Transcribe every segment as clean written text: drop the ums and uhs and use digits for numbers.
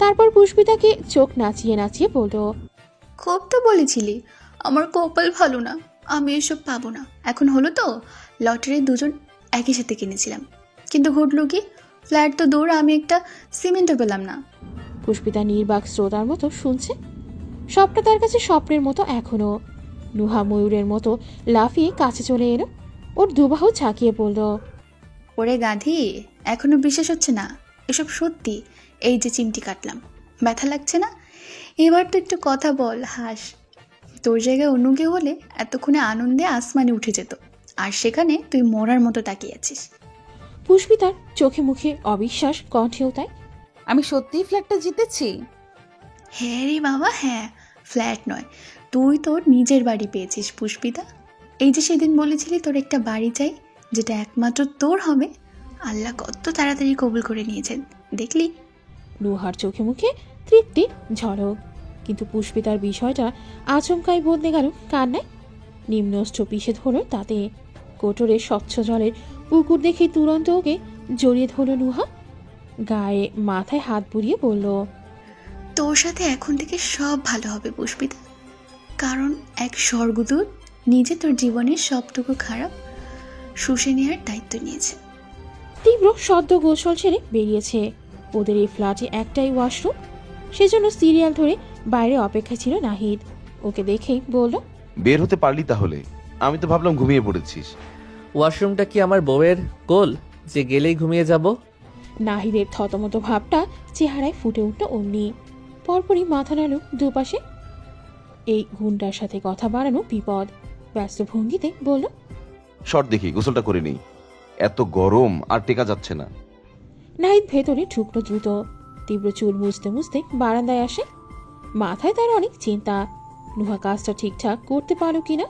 তারপর পুষ্পিতাকে চোখ নাচিয়ে নাচিয়ে বলল, খুব তো বলেছিলি আমার কপাল ভালো না, আমি এসব পাবো না। এখন হলো তো, লটারি দুজন একই সাথে কিনেছিলাম, কিন্তু ঘটলো কি, ফ্ল্যাট তো দূর, আমি একটা সিমেন্টও পেলাম না। পুষ্পিতা নির্বাক শ্রোতার মতো শুনছে। সবটা তার কাছে স্বপ্নের মতো এখনো। নুহা ময়ূরের মতো লাফিয়ে কাছে চলে এলো, ওর দুবাহু ঝাঁকিয়ে বলল, ওরে গাধি, এখনো বিশ্বাস হচ্ছে না এসব সত্যি? এই যে চিমটি কাটলাম, ব্যথা লাগছে না? এবার তো একটু কথা বল, হাস। তোর জায়গায় অন্য কেউ হলে এতক্ষণে আনন্দে আসমানে উঠে যেত, আর সেখানে তুই মরার মতো তাকিয়ে আছিস। পুষ্পিতার চোখে মুখে অবিশ্বাস, কণ্ঠেও তাই। আমি সত্যিই ফ্ল্যাটটা জিতেছি? হ্যাঁ রে বাবা, হ্যাঁ। ফ্ল্যাট নয়, তুই তোর নিজের বাড়ি পেয়েছিস পুষ্পিতা। এই যে সেদিন বলেছিলি তোর একটা বাড়ি চাই, যেটা একমাত্র তোর হবে, আল্লাহ কত তাড়াতাড়ি কবুল করে নিয়েছেন দেখলি। নুহার চোখে মুখে তৃপ্তি ঝলক, কিন্তু পুষ্পিতার বিষয়টা আচমকাই বদলে গেল কান্নায়। নিম্নস্থ পিষে ধরল তাতে। কোটরে স্বচ্ছ জলের পুকুর দেখে তুরন্ত ওকে জড়িয়ে ধরল নুহা। গায়ে মাথায় হাত বুলিয়ে বলল, তোর সাথে এখন থেকে সব ভালো হবে পুষ্পিতা, কারণ এক স্বর্গদূত নিজে তোর জীবনের সবটুকু খারাপ শুষে নেওয়ার দায়িত্ব নিয়েছে। তীব্র সদ্য গোসল ছেড়ে বেরিয়েছে। ওদের এই ফ্ল্যাটে একটাই ওয়াশরুম, সেজন্য সিরিয়াল ধরে বাইরে অপেক্ষা ছিল নাহিদ। ওকে দেখেই বলল, বের হতে পারলি তাহলে? আমি তো ভাবলাম ঘুমিয়ে পড়েছিস। ওয়াশরুমটা কি আমার বউয়ের কোল যে গেলেই ঘুমিয়ে যাব? নাহিদের থতমত ভাবটা চেহারায় ফুটে উঠল অমনি। পরপরই মাথা নাড়ল দুপাশে। এই গুন্ডার সাথে কথা বাড়ানো বিপদ। ব্যস্ত ভঙ্গিতে বলল, শর্ট দেখি গোসলটা করে নেই, এত গরম আর টেকা যাচ্ছে না। নাহিদ ভেতরে ঢুকলো দ্রুত। তীব্র চুল মুছতে মুছতে বারান্দায় আসে। মাথায় তার অনেক চিন্তা, নুহা কাজটা ঠিকঠাক করতে পারল কিনা,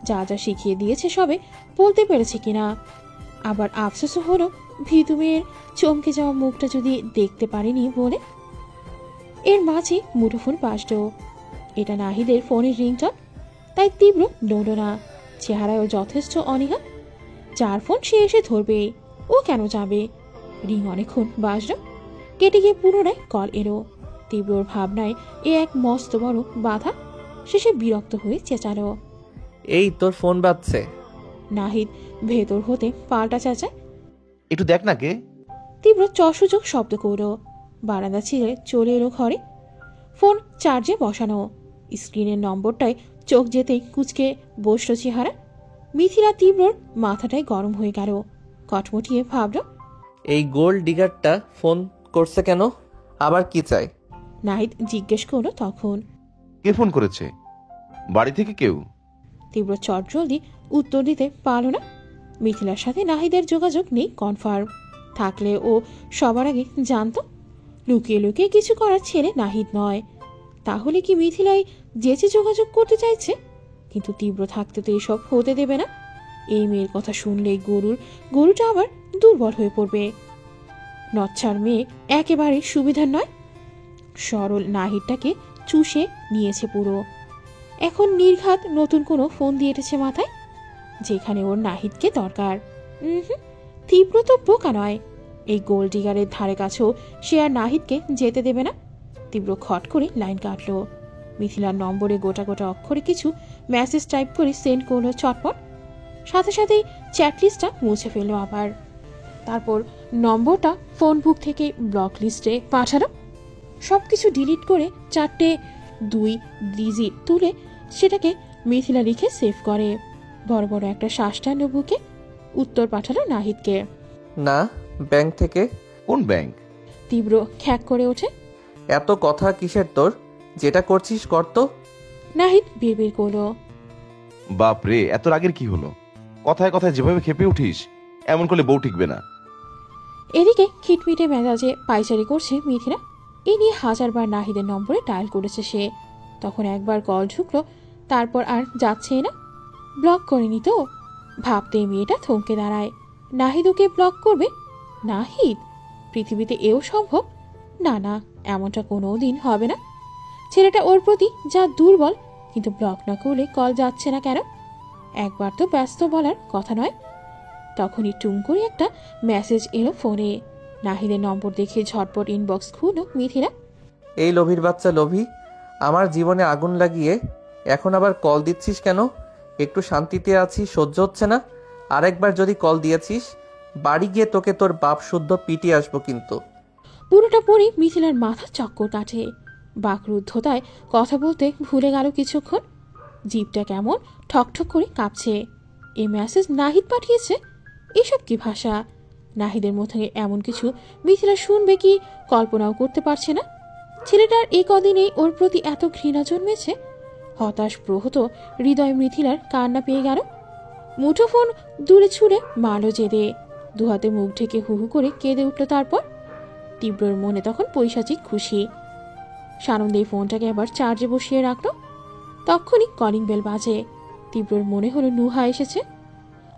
যা যা শিখিয়ে দিয়েছে সবে বলতে পেরেছে কিনা। আবার আফসোসও হলো ভীতু মেয়ের চমকে যাওয়া মুখটা যদি দেখতে পারেনি বলে। এর মাঝে মুঠোফোন বাজল। এটা নাহিদের ফোনের রিংটন, তাই তীব্র নড়ল না। চেহারায়ও যথেষ্ট অনীহা। যার ফোন সে এসে ধরবে, ও কেন যাবে? রিং অনেকক্ষণ বাজল, কেটে গিয়ে পুনরায় কল এলো। তীব্রর ভাবনায় এ এক মস্ত বড় বাধা। শেষে বিরক্ত হয়ে চেঁচালো, এই তোর ফোন বাজছে। নাহিদ ভেতর হতে পাল্টা চেঁচায়, একটু দেখ না কে। তীব্র চসূচক শব্দ করল। বারান্দা ছিঁড়ে চলে এলো ঘরে। ফোন চার্জে বসানো। স্ক্রিনের নম্বরটায় চোখ যেতেই কুচকে বসল চেহারা। মিথিলা তীব্রর মাথাটাই গরম হয়ে গেল। কটমটিয়ে ভাবল, এই গোল্ড ডিগারটা ফোন করছে কেন? আবার কি চাই? নাহিদ জিজ্ঞেস করলো তখন। কে ফোন করেছে? বাড়ি থেকে কেউ? তীব্র চটজলদি উত্তর দিতে পারল না। মিথিলার সাথে নাহিদের যোগাযোগ নেই কনফার্ম। থাকলে ও সবার আগে জানত। লুকিয়ে লুকিয়ে কিছু করার ছেলে নাহিদ নয়। তাহলে কি মিথিলাই যেচে যোগাযোগ করতে চাইছে? কিন্তু তীব্র থাকতে তো এসব হতে দেবে না। এই মেয়ের কথা শুনলেই গরুটা আবার দুর্বল হয়ে পড়বে। নচ্ছার মেয়ে একেবারে সুবিধার নয়। সরল নাহিদটাকে চুষে নিয়েছে পুরো। এখন নির্ঘাত নতুন কোনো ফোন দিয়ে এটেছে মাথায়, যেখানে ওর নাহিদকে দরকার। তীব্র তো বোকা নয়। এই গোল্ড ডিগারের ধারে কাছেও সে আর নাহিদকে যেতে দেবে না। তীব্র খট করে লাইন কাটলো। মিথিলার নম্বরে গোটা গোটা অক্ষরে কিছু মেসেজ টাইপ করে সেন্ড করলো চটপট। সাথে সাথেই চ্যাটলিস্টটা মুছে ফেললো আবার। তারপর নম্বরটা ফোন বুক থেকে ব্লক লিস্টে পাঠালো। সব কিছু ডিলিট করে 4টে 2 ডিজিট তুলে সেটাকে মিথিলা লিখে সেভ করে। বড় বড় একটা শ্বাস টানল বুকে। উত্তর পাঠালো নাহিদকে। না, ব্যাংক থেকে। কোন ব্যাংক? তীব্র খ্যাক করে ওঠে। এত কথা কিসের তোর? যেটা করছিস কর তো। নাহিদ বিড়বিড় করলো, বাপ রে, এত রাগের কি হলো? কথায় কথায় যেভাবে খেপে উঠিস, এমন করলে বউ টিকবে না। এদিকে খিটমিটে মেজাজে পাইচারি করছে মিথিলা। এই নিয়ে হাজারবার নাহিদের নম্বরে ডায়াল করেছে সে। তখন একবার কল ঢুকলো, তারপর আর যাচ্ছে না। ব্লক করেনি তো? ভাবতে মেয়েটা থমকে দাঁড়ায়। নাহিদ ওকে ব্লক করবে? নাহিদ? পৃথিবীতে এও সম্ভব? না না, এমনটা কোনো দিন হবে না। ছেলেটা ওর প্রতি যা দুর্বল, কিন্তু ব্লক না করলে কল যাচ্ছে না কেন? একবার তো ব্যস্ত বলার কথা নয়। তখনই টুং করে একটা মেসেজ এলো ফোনে। নাহিদের নম্বর দেখে ঝটপট ইনবক্স খুলল মিথিলা। এই লোভীর বাচ্চা লোভী, আমার জীবনে আগুন লাগিয়ে এখন আবার কল দিচ্ছিস কেন? একটু শান্তিতে আছি, সহ্য হচ্ছে না। আরেকবার যদি কল দিয়েছিস, বাড়ি গিয়ে তোকে তোর বাপ শুদ্ধ পিটিয়ে আসবো কিন্তু। পুরোটা পরে মিথিলার মাথা চক্কর কাটে। বাকরুদ্ধতায় কথা বলতে ভুলে গেল কিছুক্ষণ। জিভটা কেমন ঠকঠক করে কাঁপছে। এই মেসেজ নাহিদ পাঠিয়েছে? এসব কি ভাষা? নাহিদের মুখে এমন কিছু মিথিলা শুনবে কি কল্পনাও করতে পারছে না। ছেলেটার এই কদিনেই ওর প্রতি এত ঘৃণা জন্মেছে। হতাশ প্রহত হৃদয় মিথিলার কান্না পেয়ে গেল। মুঠোফোন দূরে ছুঁড়ে মারল জেদে। দুহাতে মুখ ঢেকে হু হু করে কেঁদে উঠল। তারপর তীব্রর মনে তখন পৈশাচিক খুশি। সানন্দে ফোনটাকে আবার চার্জে বসিয়ে রাখল। তখনই কলিং বেল বাজে। তীব্রর মনে হলো নুহা এসেছে,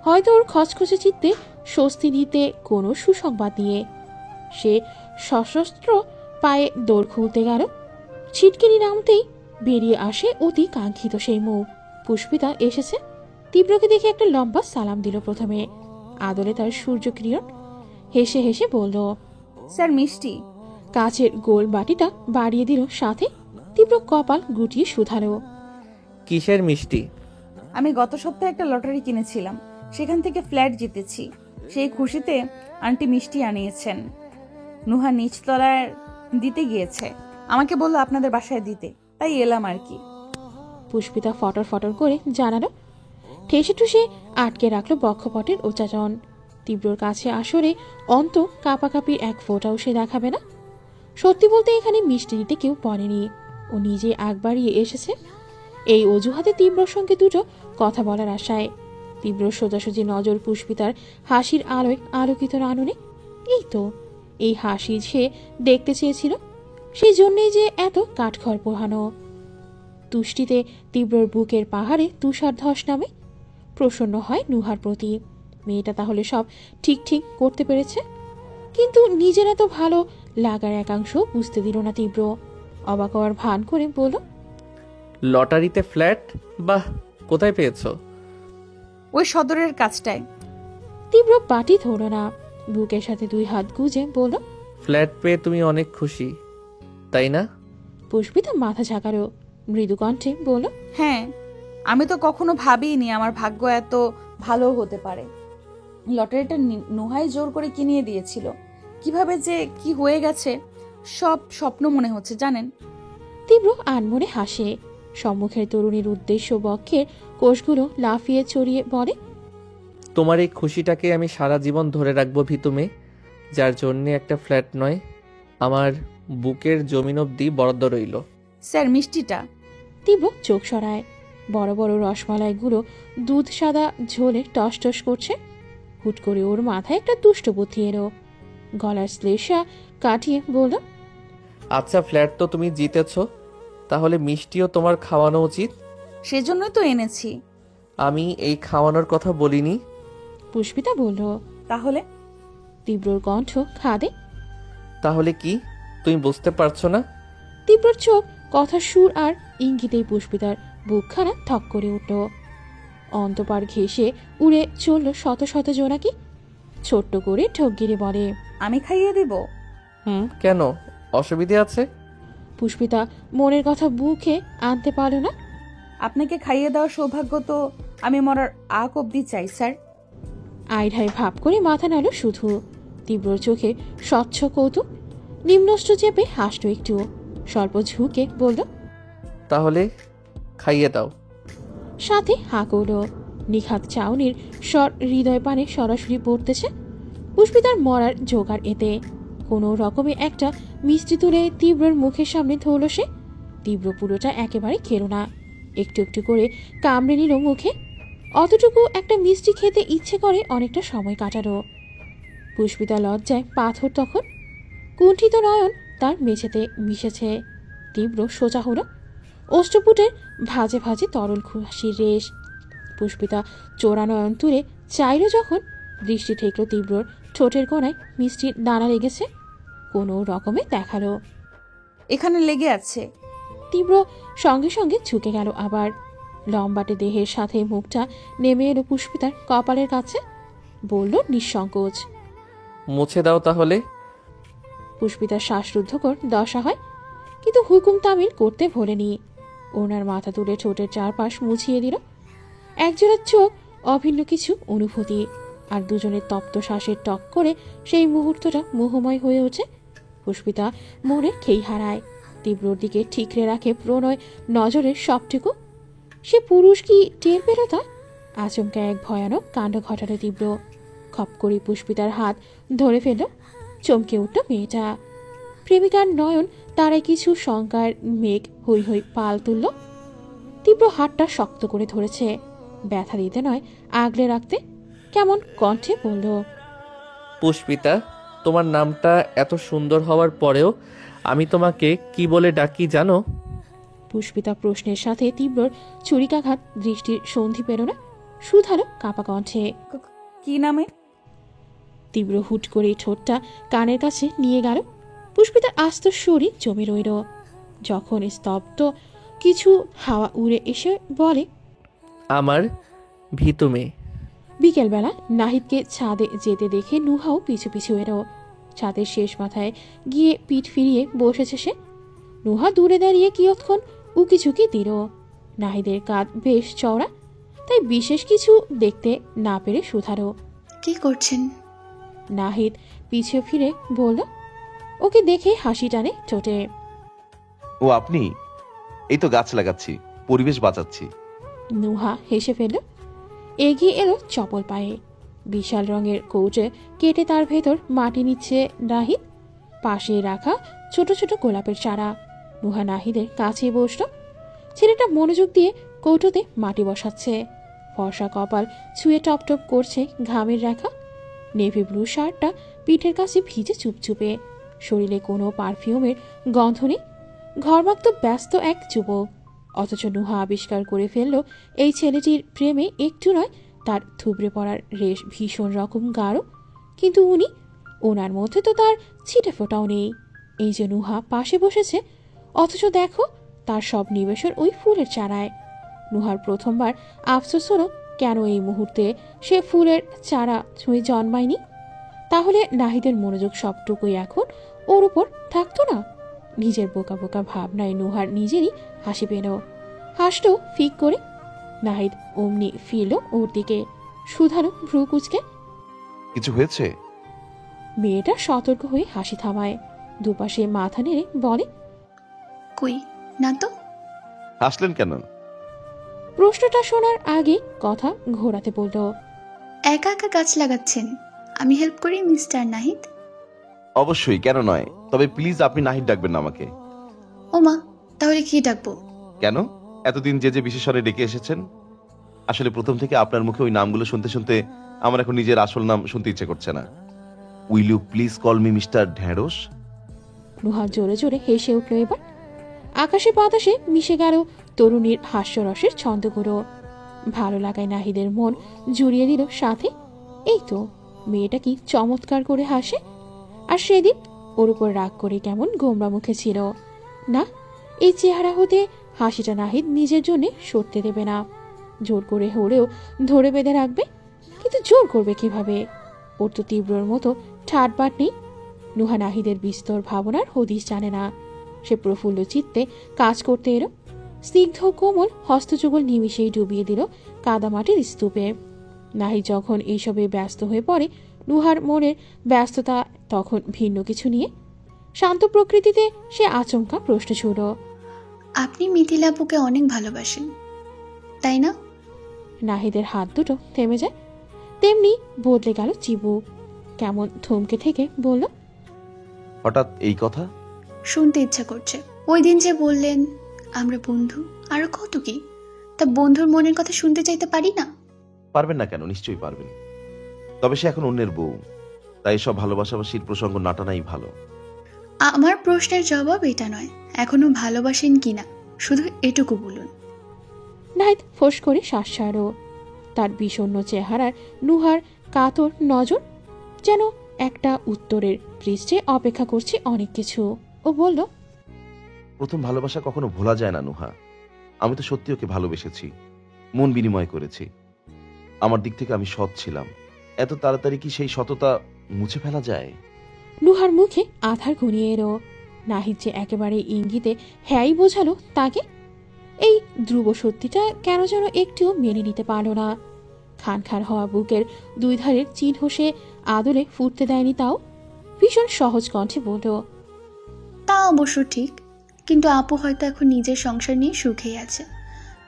হয়তো ওর খচখচে চিত্তে স্বস্তি দিতে কোনো সুসংবাদ নিয়ে। সে সশস্ত্র পায়ে দৌড় খুলতে গেল। ছিটকিনি নামতেই বেরিয়ে আসে অতি কাঙ্ক্ষিত সেই মুখ। পুষ্পিতা এসেছে। তীব্রকে দেখে একটা লম্বা সালাম দিল প্রথমে, আদলে তার সূর্যকিরণ। হেসে হেসে বলল, স্যার মিষ্টি। কাচের গোল বাটিটা বাড়িয়ে দিল সাথে। তীব্র কপাল গুটিয়ে শুধালো, কিসের মিষ্টি? আমি গত সপ্তাহে একটা লটারি কিনেছিলাম, সেখান থেকে ফ্ল্যাট জিতেছি। সেই খুশিতে আন্টি মিষ্টি আনিয়েছেন। নুহা নিচতলায় দিতে গিয়েছে, আমাকে বললো আপনাদের বাসায় দিতে, তাই এলাম আর কি। পুষ্পিতা ফটর ফটর করে জানালো। ঠেসে ঠুসে আটকে রাখলো বক্ষপটের উচ্চাটন। তীব্রর কাছে আসরে অন্ত কাপাকাপির এক ফোঁটাও সে দেখাবে না। সত্যি বলতে এখানে মিষ্টি দিতে কেউ পড়েনি, ও নিজে আগ বাড়িয়ে এসেছে। এই অজুহাতে তীব্রর সঙ্গে দুটো কথা বলার আশায়। তীব্র সোজাসুজি নজর পুষ্পিতার হাসির আলোয় আলোকিত রানুনে। এই তো এই হাসি সে দেখতে চেয়েছিল, সেই জন্যেই যে এত কাঠখড় পোহানো। তুষ্টিতে তীব্রর বুকের পাহাড়ে তুষার ধস নামে। প্রসন্ন হয় নুহার প্রতি। মেয়েটা তাহলে সব ঠিক ঠিক করতে পেরেছে। কিন্তু নিজের এত ভালো লাগার একাংশ বুঝতে দিল না তীব্র। অবাক হওয়ার ভান করে বলল, লটারিতে ফ্ল্যাট? বাহ, কোথায় পেয়েছো? ওই সদরের কাজটায়। তীব্র পাটি ধরল না, বুকের সাথে দুই হাত গুজে বলল, ফ্ল্যাট পেয়ে তুমি অনেক খুশি, তাই না? পুষ্পিতা মাথা ঝাঁকালো। মৃদু কণ্ঠে বলল, হ্যাঁ, আমি তো কখনো ভাবিনি আমার ভাগ্য এত ভালো হতে পারে। লটারিটা নুহাই জোর করে কিনিয়ে দিয়েছিল। কিভাবে যে কি হয়ে গেছে সব স্বপ্ন মনে হচ্ছে জানেন। তীব্র আনমনে হাসে। সম্মুখের তরুণীর উদ্দেশ্য বক্ষের কোষগুলো লাফিয়ে চড়িয়ে বলে, তোমার এই খুশিটাকে আমি সারা জীবন ধরে রাখবো ভিতু মেয়ে, যার জন্যে একটা ফ্ল্যাট নয়, আমার বুকের জমিন অবধি বরাদ্দ রইল। স্যার মিষ্টিটা। তীব্র চোখ সরায়। বড় বড় রসমালাইগুলো দুধ সাদা ঝোলে টস টস করছে। হুট করে ওর মাথায় একটা দুষ্ট বুদ্ধি এলো। গলার শ্লেষা কাটিয়ে বলল, আচ্ছা, ফ্ল্যাট তো তুমি জিতেছ, তাহলে মিষ্টিও তোমার খাওয়ানো উচিত। সেজন্যই তো এনেছি। আমি এই খাওয়ানোর কথা বলিনি। পুষ্পিতা বলল। তাহলে? তীব্রর কণ্ঠ খাদে। তাহলে কি তুমি বুঝতে পারছো না? তীব্রর চোখ, কথার সুর আর ইঙ্গিতেই পুষ্পিতার বুকখানা থক করে উঠল। অন্তপার ঘেঁষে উড়ে চলল শত শত জোনাকি। ছোট্ট করে ঠোক গিরে বলে, আমি খাইয়ে দেব। কেন, অসুবিধে আছে? পুষ্পিতা মনের কথা বুকে আনতে পারল না। আপনাকে খাইয়ে দেওয়ার সৌভাগ্য তো আমি মরার আগ অব্দি চাই স্যার। আইঢাই ভাব করে মাথা নাড়ল শুধু। তীব্রর চোখে স্বচ্ছ কৌতুক। নিম্নষ্ট চেপে হাসল একটু। স্বল্প ঝুঁকে বলল, তাহলে খাইয়ে দাও। সাথে হাঁ করল। নিখাত চাউনির স্বর হৃদয় পানে সরাসরি পড়তেছে। পুষ্পিতার মরার জোগাড় এতে। কোনো রকমে একটা মিষ্টি তুলে তীব্রর মুখের সামনে ধরল সে। তীব্র পুরোটা একেবারে খেলো না, একটু একটু করে কামড়ে নিল মুখে। অতটুকু একটা মিষ্টি খেতে ইচ্ছে করে অনেকটা সময় কাটালো। পুষ্পিতা লজ্জায় পাথর তখন। কুণ্ঠিত নয়ন তার মেঝেতে মিশেছে। তীব্র সোজা হলো। অষ্টপুটের ভাজে ভাজে তরল হাসির রেশ। পুষ্পিতা চোরা নয়ন তুলে চাইল যখন, দৃষ্টি ঠেকল তীব্রর ঠোঁটের কোণায় মিষ্টির দানা লেগেছে। কোনো রকমে দেখালো, এখানে লেগে আছে। তীব্র সঙ্গে সঙ্গে ঝুঁকে গেল আবার। লম্বাটে দেহের সাথে মুখটা নেমে এলো পুষ্পিতার কপালের কাছে। বলল নিঃসংকোচ, মুছে দাও তাহলে। পুষ্পিতার শ্বাসরুদ্ধকর দশা হয়, কিন্তু হুকুম তামিল করতে ভোলেনি। ওনার মাথা তুলে ঠোঁটের চারপাশ মুছিয়ে দিল। একজোড়া চোখ, অভিন্ন কিছু অনুভূতি, আর দুজনের তপ্ত শ্বাসের টক করে সেই মুহূর্তটা মোহময় হয়ে ওঠে। পুষ্পিতা মনে খেই হারায়, তীব্রর দিকে ঠিকরে রাখে প্রণয় নজরের সবটুকু। সে পুরুষ কি টের পেল তা? আচমকা এক ভয়ানক কাণ্ড ঘটালো তীব্র। খপ করে পুষ্পিতার হাত ধরে ফেলল। চমকে উঠল মেয়েটা। প্রেমিকার নয়ন তারাই কিছু শঙ্কার মেঘ হৈ হৈ পাল তুলল। তীব্র হাতটা শক্ত করে ধরেছে, ব্যথা দিতে নয়, আগলে রাখতে। কেমন কণ্ঠে বলল, পুষ্পিতা, তোমার নামটা এত সুন্দর হওয়ার পরেও আমি তোমাকে কি বলে ডাকি জানো? পুষ্পিতা প্রশ্নের সাথে তীব্রর ছুরিকাঘাত দৃষ্টির সন্ধি পেল না, শুধালো কাপা কণ্ঠে। কি নামে? তীব্র হুট করে ঠোঁটটা কানের কাছে নিয়ে গেল। পুষ্পিতার আস্ত শরীর জমে রইল। যখন স্তব্ধ কিছু হাওয়া উড়ে এসে বলে, আমার ভীতু মেয়ে। বিকেলবেলা নাহিদকে ছাদে যেতে দেখে নুহাও পিছু পিছু এলো। ছাদের শেষ মাথায় গিয়ে পিঠ ফিরিয়ে বসেছে সে। নুহা দূরে দাঁড়িয়ে কিয়ৎক্ষণ উকিঝুঁকি দিল। নাহিদের কাঁধ বেশ চওড়া, তাই বিশেষ কিছু দেখতে না পেরে শুধালো। কি করছেন? নাহিদ পিছে ফিরে বলল। ওকে দেখে হাসি টানে ঠোঁটে। ও আপনি? এই তো গাছ লাগাচ্ছি, পরিবেশ বাঁচাচ্ছি। নুহা হেসে ফেলল। এগিয়ে এলো চপল পায়ে। বিশাল রঙের কৌটে কেটে তার ভেতর মাটি নিচ্ছে নাহিদ। পাশে রাখা ছোট ছোট গোলাপের চারা। নুহা নাহিদের কাছে বসল। ছেলেটা মনোযোগ দিয়ে কৌটোতে মাটি বসাচ্ছে। ফর্সা কপাল ছুঁয়ে টপ টপ করছে ঘামের রেখা। নেভি ব্লু শার্টটা পিঠের কাছে ভিজে চুপচুপে, শরীরে কোনো পারফিউমের গন্ধ নেই। ঘরমাক্ত ব্যস্ত এক যুবক, অথচ নুহা আবিষ্কার করে ফেলল এই ছেলেটির প্রেমে একটু নয়, তার থুবড়ে পড়ার রেশ ভীষণ রকম গাঢ়। কিন্তু ওনার মধ্যে তো তার ছিটে ফোটাও নেই। এই যে নুহা পাশে বসেছে, অথচ দেখো তার সব নিবেশন ওই ফুলের চারায়। নুহার প্রথমবার আফসোস হলো, কেন এই মুহূর্তে সে ফুলের চারা ছুঁয়ে জন্মায়নি। তাহলে নাহিদের মনোযোগ সবটুকুই এখন ওর উপর থাকতো না। নিজের বোকা বোকা ভাবনায় নুহার নিজেরই হাসি পেল। হাসলো ফিক করে। নাহিদ অমনি ফিরল ওর দিকে, শুধালো ভ্রু কুচকে। কিছু হয়েছে? মেয়েটা সতর্ক হয়ে হাসি থামায়, দুপাশে মাথা নেড়ে বলে, কই না তো। হাসলেন কেন? প্রশ্নটা শোনার আগে কথা ঘোরাতে বলল। একা একা গাছ লাগাচ্ছেন, আমি হেল্প করি মিস্টার নাহিদ? অবশ্যই, কেন নয়। তবে প্লিজ আপনি নাহিদ ডাকবেন না আমাকে। ওমা, তাহলে কি ডাকবো? কেন? এতদিন যে যে বিশেষণে ডেকে এসেছেন। আসলে প্রথম থেকে আপনার মুখে ওই নামগুলো শুনতে শুনতে আমার এখন নিজের আসল নাম শুনতে ইচ্ছে করছে না। Will you please call me mister Dheros? Nuha জোরে জোরে হেসে উঠল এবার। আকাশে বাতাসে মিশে গেল তরুণীর হাস্যরসের ছন্দগুলো। ভালো লাগায় নাহিদের মন জুড়িয়ে দিল সাথে। এই তো মেয়েটা কি চমৎকার করে হাসে। আর সেদিন ওর উপর রাগ করে কেমন গোমরা মুখে ছিল। না, এই চেহারা হতে হাসিটা নাহিদ নিজের জন্য সরতে দেবে না। জোর করে হলেও ধরে বেঁধে রাখবে, কিন্তু জোর করবে কিভাবে? ওর তো তীব্রর মতো ঠাটবাট নেই। নুহা নাহিদের বিস্তর ভাবনার হদিশ জানে না। সে প্রফুল্ল চিত্তে কাজ করতে এলো। স্নিগ্ধ কোমল হস্তযুগল নিমিষেই ডুবিয়ে দিল কাদামাটির স্তূপে। নাহিদ যখন এইসবে ব্যস্ত হয়ে পড়ে, নুহার মনের ব্যস্ততা তখন ভিন্ন কিছু নিয়ে। শান্ত প্রকৃতিতে সে আচমকা প্রশ্ন ছুড়ল। আপনি মিথিলাপুকে অনেক ভালোবাসেন, তাই না? নাহিদের হাত দুটো থেমে যায়। তেমনি বদলে গেল চিবু। কেমন থমকে থেকে বলল, হঠাৎ এই কথা? শুনতে ইচ্ছা করছে। ওই দিন যে বললেন আমরা বন্ধু, আরো কত কি। তা বন্ধুর মনের কথা শুনতে চাইতে পারি না? পারবেন না কেন? নিশ্চয়ই পারবেন। তবে সে এখন অন্যের বউ, তাই সব ভালোবাসাবাসির প্রসঙ্গ না টানাই ভালো। আমার প্রশ্নের জবাব এটা নয়, এখনো ভালোবাসেন কিনা, শুধু এটুকু বলুন। নাহিদ ফোঁস করে শ্বাস ছাড়ল। তার বিষণ্ণ চেহারার নুহার কাতর নজর যেন একটা উত্তরের পৃষ্ঠে অপেক্ষা করছে অনেক কিছু। ও বলল, প্রথম ভালোবাসা কখনো ভোলা যায় না নুহা। আমি তো সত্যি ওকে ভালোবেসেছি, মন বিনিময় করেছি। আমার দিক থেকে আমি সৎ ছিলাম। এত তাড়াতাড়ি কি সেই সততা মুছে ফেলা যায়? নুহার মুখে আধার ঘনিয়ে এলো। নাহিদ যে একেবারে ইঙ্গিতে হ্যাঁই বোঝালো তাকে। এই ধ্রুব সত্যিটা কেন যেন একটুও মেনে নিতে পারল না। খানখান হওয়া বুকের দুই ধারের চিহ্ন সে আদলে ফুটতে দেয়নি। তাও ভীষণ সহজ কণ্ঠে বলল, তা অবশ্য ঠিক, কিন্তু আপু হয়তো এখন নিজের সংসার নিয়ে সুখেই আছে।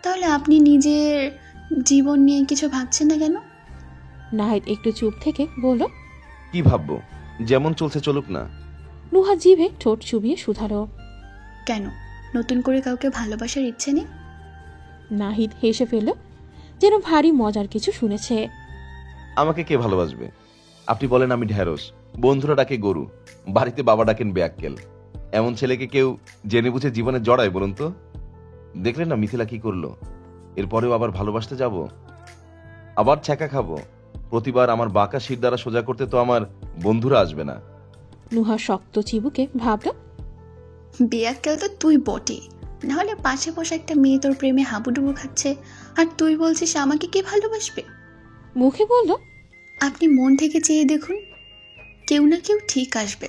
তাহলে আপনি নিজের জীবন নিয়ে কিছু ভাবছেন না কেন? নাহিদ একটু চুপ থেকে বলল, কি ভাববো, যেমন চলছে চলুক না। নুহা জিভে ঠোঁট চুবিয়ে শুধালো, কেন, নতুন করে কাউকে ভালোবাসার ইচ্ছে নেই? নাহিদ হেসে ফেলল, যেন ভারী মজার কিছু শুনেছে। আমাকে কে ভালোবাসবে? আপনি বলেন আমি ঢ্যাঁড়স, বন্ধুরা ডাকে গরু, বাড়িতে বাবা ডাকেন বেয়াক্কেল। এমন ছেলেকে কেউ জেনে বুঝে জীবনে জড়ায় বলুন তো? দেখলেন না মিথিলা কি করলো? এরপরেও আবার ভালোবাসতে যাব, আবার ছ্যাঁকা খাবো। প্রতিবার আমার বাঁকা শির দ্বারা সোজা করতে তো আমার বন্ধুরা আসবে না। নুহা শক্ত চিবুকে ভাবল, বেয়াক্কেল তো তুই বটে, নাহলে পাশে বসে একটা মেয়ে তোর প্রেমে হাবুডুবু খাচ্ছে, আর তুই বলছিস আমাকে কে ভালোবাসবে? মুখে বলল, আপনি মন থেকে চেয়ে দেখুন, কেউ না কেউ ঠিক আসবে।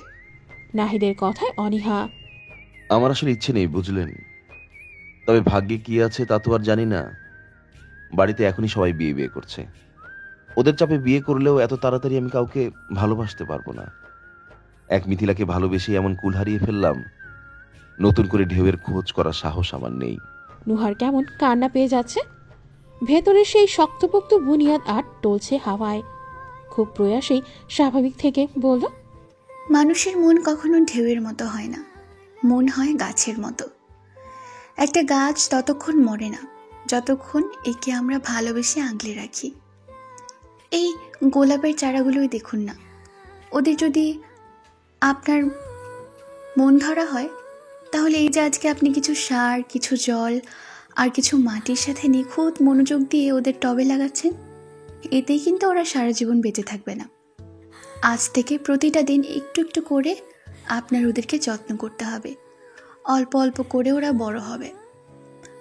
নাহিদের কথায় অনীহা। আমার আসলে ইচ্ছে নেই বুঝলেন, তবে ভাগ্যে কি আছে তা তো আর জানি না। বাড়িতে এখনই সবাই বিয়ে বিয়ে করছে, ওদের চাপে বিয়ে করলেও এত তাড়াতাড়ি আমি কাউকে ভালোবাসতে পারবো না। এক মিথিলাকে ভালোবেসে এমন কুল হারিয়ে ফেললাম, নতুন করে ঢেউয়ের খোঁজ করার সাহস আমার নেই। নুহার কেমন কান্না পেয়ে যাচ্ছে। ভেতরে সেই শক্তপোক্ত বুনিয়াদ আর টলছে হাওয়ায়। খুব প্রয়াসেই স্বাভাবিক থেকে বলল, মানুষের মন কখনো ঢেউয়ের মতো হয় না, মন হয় গাছের মতো। একটা গাছ ততক্ষণ মরে না যতক্ষণ একে আমরা ভালোবেসে আগলে রাখি। এই গোলাপের চারাগুলোই দেখুন না, ওদের যদি আপনার মন ধরা হয়, তাহলে এই যে আজকে আপনি কিছু সার, কিছু জল আর কিছু মাটির সাথে নিখুঁত মনোযোগ দিয়ে ওদের টবে লাগাচ্ছেন, এতেই কিন্তু ওরা সারা জীবন বেঁচে থাকবে না। আজ থেকে প্রতিটা দিন একটু একটু করে আপনার ওদেরকে যত্ন করতে হবে। অল্প অল্প করে ওরা বড় হবে,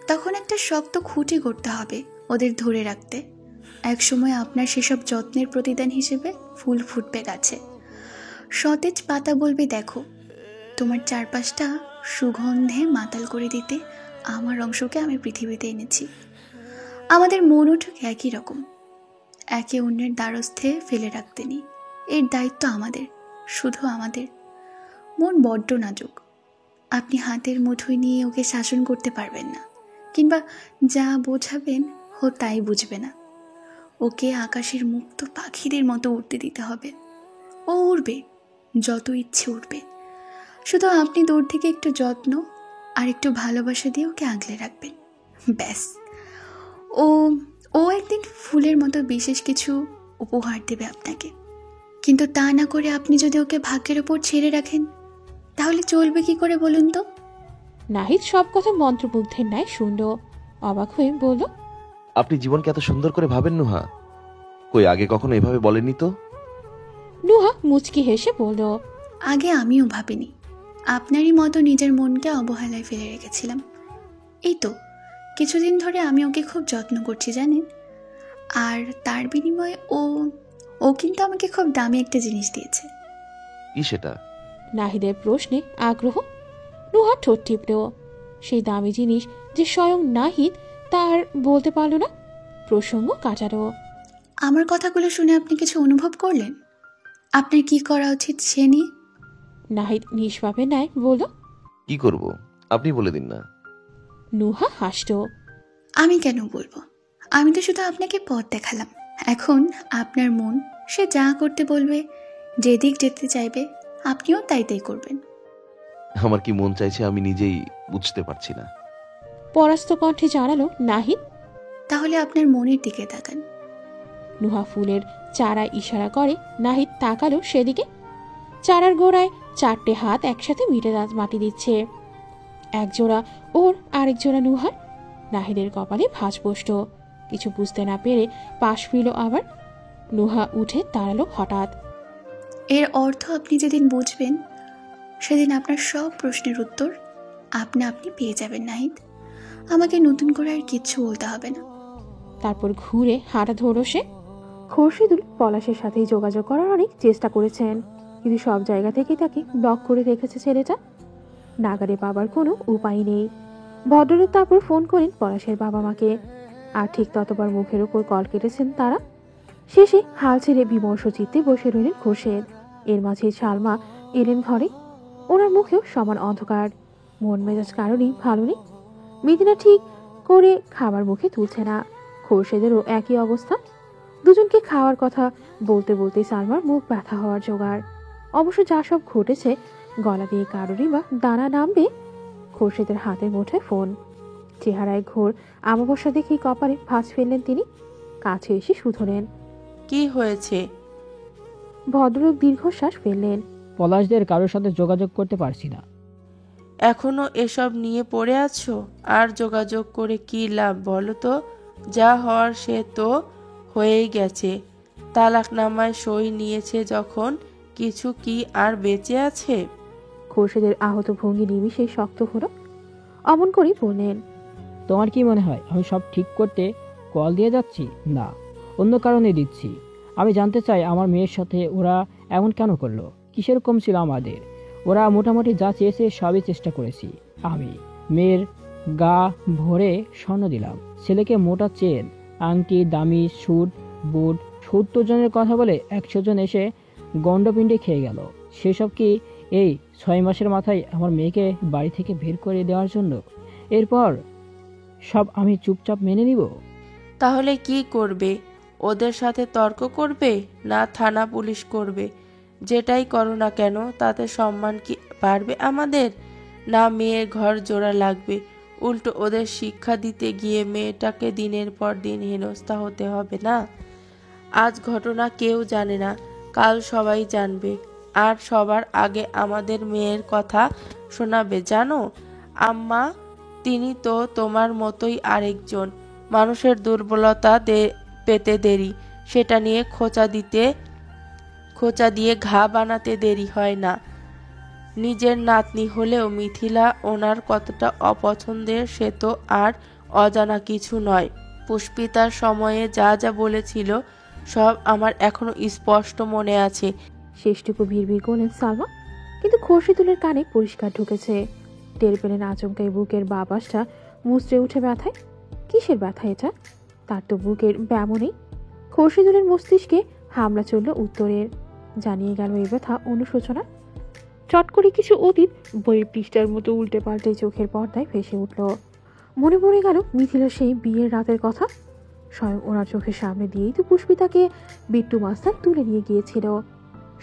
তখন একটা শক্ত খুঁটি করতে হবে ওদের ধরে রাখতে। একসময় আপনার সেসব যত্নের প্রতিদান হিসেবে ফুল ফুটবে গাছে, সতেজ পাতা বলবে, দেখো তোমার চারপাশটা সুগন্ধে মাতাল করে দিতে আমার অংশকে আমি পৃথিবীতে এনেছি। আমাদের মনও ঠিক একই রকম, একে অন্যের দ্বারস্থে ফেলে রাখতে নেই, এর দায়িত্ব আমাদের, শুধু আমাদের। মন বড্ড নাজুক, আপনি হাতের মুঠোয় নিয়ে ওকে শাসন করতে পারবেন না, কিংবা যা বোঝাবেন ও তাই বুঝবে না। ওকে আকাশের মুক্ত পাখিদের মতো উড়তে দিতে হবে। ও উড়বে, যত ইচ্ছে উড়বে, শুধু আপনি দূর থেকে একটু যত্ন আর একটু ভালোবাসা দিয়ে ওকে আগলে রাখবেন, ব্যাস। ও ও একদিন ফুলের মতো বিশেষ কিছু উপহার দেবে আপনাকে। কিন্তু তা না করে আপনি যদি ওকে ভাগ্যের ওপর ছেড়ে রাখেন, তাহলে চলবে কি করে বলুন তো? নাহিদ সব কথা মন্ত্রমুগ্ধের ন্যায় শুনল, অবাক হয়ে বলল, আপনি জীবনকে এত সুন্দর করে ভাবেন নুহা, কই আগে কখনো এভাবে বলেননি তো। নুহা মুচকি হেসে বলল, আগে আমিও ভাবিনি, আপনারই মতো নিজের মনকে অবহেলায় ফেলে রেখেছিলাম। এই তো কিছুদিন ধরে আমি ওকে খুব যত্ন করছি জানেন, আর তার বিনিময়ে ও কিন্তু আমাকে খুব দামি একটা জিনিস দিয়েছে। কি সেটা? নাহিদের প্রশ্নে আগ্রহ। নুহা ঠোঁট টিপল। সেই দামি জিনিস যে স্বয়ং নাহিদ, তার বলতে পারল না। প্রসঙ্গ কাটালো। আমার কথাগুলো শুনে আপনি কিছু অনুভব করলেন? আপনার কি করা উচিত সে নিয়ে? নাহিদ নিষ্পাপে ন্যায় বলল, কি করব আপনি বলে দিন না। নুহা হাসল। আমি কেন বলবো? আমি তো শুধু আপনাকে পথ দেখালাম। এখন আপনার মন, সে যা করতে বলবে, যেদিক যেতে চাইবে, আপনিও তাই তাই করবেন। আমার কি মন চাইছে আমি নিজেই বুঝতে পারছি না। পরাস্ত কণ্ঠে জানালো নাহিদ। তাহলে আপনার মনের দিকে তাকান। নুহা ফুলের চারা ইশারা করে। নাহিদ তাকালো সেদিকে। চারার গোড়ায় 4টে হাত একসাথে মাটি দিচ্ছে, একজোড়া ওর, আরেক জোড়া নুহার। নাহিদের কপালে ভাঁজ বসল। কিছু বুঝতে না পেরে পাশ ফিরল আবার। নুহা উঠে দাঁড়ালো হঠাৎ। এর অর্থ আপনি যেদিন বুঝবেন, সেদিন আপনার সব প্রশ্নের উত্তর আপনি পেয়ে যাবেন নাহিদ। আমাকে নতুন করে আর কিচ্ছু বলতে হবে না। তারপর ঘুরে হাঁটা ধরল সে। খোরশিদুল পলাশের সাথেই যোগাযোগ করার অনেক চেষ্টা করেছেন, কিন্তু সব জায়গা থেকেই তাকে ব্লক করে রেখেছে ছেলেটা। নাগারে পাবার কোনো উপায় নেই। ভদ্রলোক তারপর ফোন করেন পলাশের বাবা মাকে, আর ঠিক ততবার মুখের ওপর কল কেটেছেন তারা। শেষে হাল ছেড়ে বিমর্ষ চিত্তে বসে রইলেন খোরশেদ। এর মাঝে সালমা এলেন ঘরে। ওনার মুখেও সমান অন্ধকার, মন মেজাজ কারণেই ভালো নেই। মিথিলা ঠিক করে খাবার মুখে তুলছে না। খোরশেদেরও একই অবস্থা। দুজনকে খাওয়ার কথা বলতে বলতে সালমার মুখ ব্যথা হওয়ার জোগাড়। অবশ্য যা সব ঘটেছে, গলা দিয়ে কারোরই বা দানা নামবে। খোরশেদের হাতের মুঠোয় ফোন। চেহারায় ঘোর আমাবস্যা দেখেই কপালে ভাঁজ ফেললেন তিনি। কাছে এসে শুধলেন। কি হয়েছে? ভদ্রলোক দীর্ঘশ্বাস ফেললেন। পলাশদের কারোর সাথে যোগাযোগ করতে পারছি না। এখনো এসব নিয়ে পড়ে আছো? আর যোগাযোগ করে কি লাভ বলো তো? যা হওয়ার সে তো হয়েই গেছে। তালাকনামায় সই নিয়েছে যখন, কিছু কি আর বেঁচে আছে? খোরশেদের আহত ভঙ্গি নিমিষে শক্ত হলো। অমন করেই বললেন। তোমার কি মনে হয় আমি সব ঠিক করতে কল দিয়ে যাচ্ছি? না, অন্য কারণে দিচ্ছি। আমি জানতে চাই আমার মেয়ের সাথে ওরা এমন কেন করলো, কিসের কম ছিল আমাদের। ওরা মোটামুটি যা চেয়েছে সবই চেষ্টা করেছি আমি। মেয়ের গা ভরে স্বর্ণ দিলাম, ছেলেকে মোটা চেন, আংটি, দামি স্যুট, বুট। 70 জনের কথা বলে 100 জন এসে গণ্ডপিণ্ডে খেয়ে গেল। সেসব কি এই 6 মাসের মাথায় আমার মেয়েকে বাড়ি থেকে বের করে দেওয়ার জন্য? এরপর সব আমি চুপচাপ মেনে নিব? তাহলে কি করবে? ওদের সাথে তর্ক করবে, না থানা পুলিশ করবে? যেটাই করো না কেন তাতে সম্মান কি বাড়বে আমাদের? না মেয়ের ঘর জোড়া লাগবে? উল্টো ওদের শিক্ষা দিতে গিয়ে মেয়েটাকে দিনের পর দিন হেনস্থা হতে হবে না? আজ ঘটনা কেউ জানে না, কাল সবাই জানবে। আর সবার আগে আমাদের মেয়ের কথা শোনাবে জানো আম্মা। তিনি তো তোমার মতোই আরেকজন। মানুষের দুর্বলতা পেতে দেরি, সেটা নিয়ে খোঁচা দিয়ে ঘা বানাতে দেরি হয় না। নিজের নাতনি হলেও মিথিলা ওনার কতটা অপছন্দের সে তো আর অজানা কিছু নয়। পুষ্পিতার সময়ে যা যা বলেছিল সব আমার এখনো স্পষ্ট মনে আছে। শেষটুকু ভিড় করলেন সালমা, কিন্তু খোরশেদুলের কানে পরিষ্কার ঢুকেছে। টের পেলেন আচমকাই বুকের বাপাসটা মুচড়ে উঠে ব্যথায়। কিসের ব্যথা এটা? তার তো বুকের ব্যামো নেই। খোরশেদুলের মস্তিষ্কে হামলা চলল উত্তরের। জানিয়ে গেল এই ব্যথা অনুশোচনা। চট করে কিছু অতীত বইয়ের পৃষ্ঠার মতো উল্টে পাল্টে চোখের পর্দায় ভেসে উঠল। মনে পড়ে গেল মিথিলার সেই বিয়ের রাতের কথা। স্বয়ং ওনার চোখের সামনে দিয়েই তো পুষ্পিতাকে বিট্টু মাস্টার তুলে নিয়ে গিয়েছিল।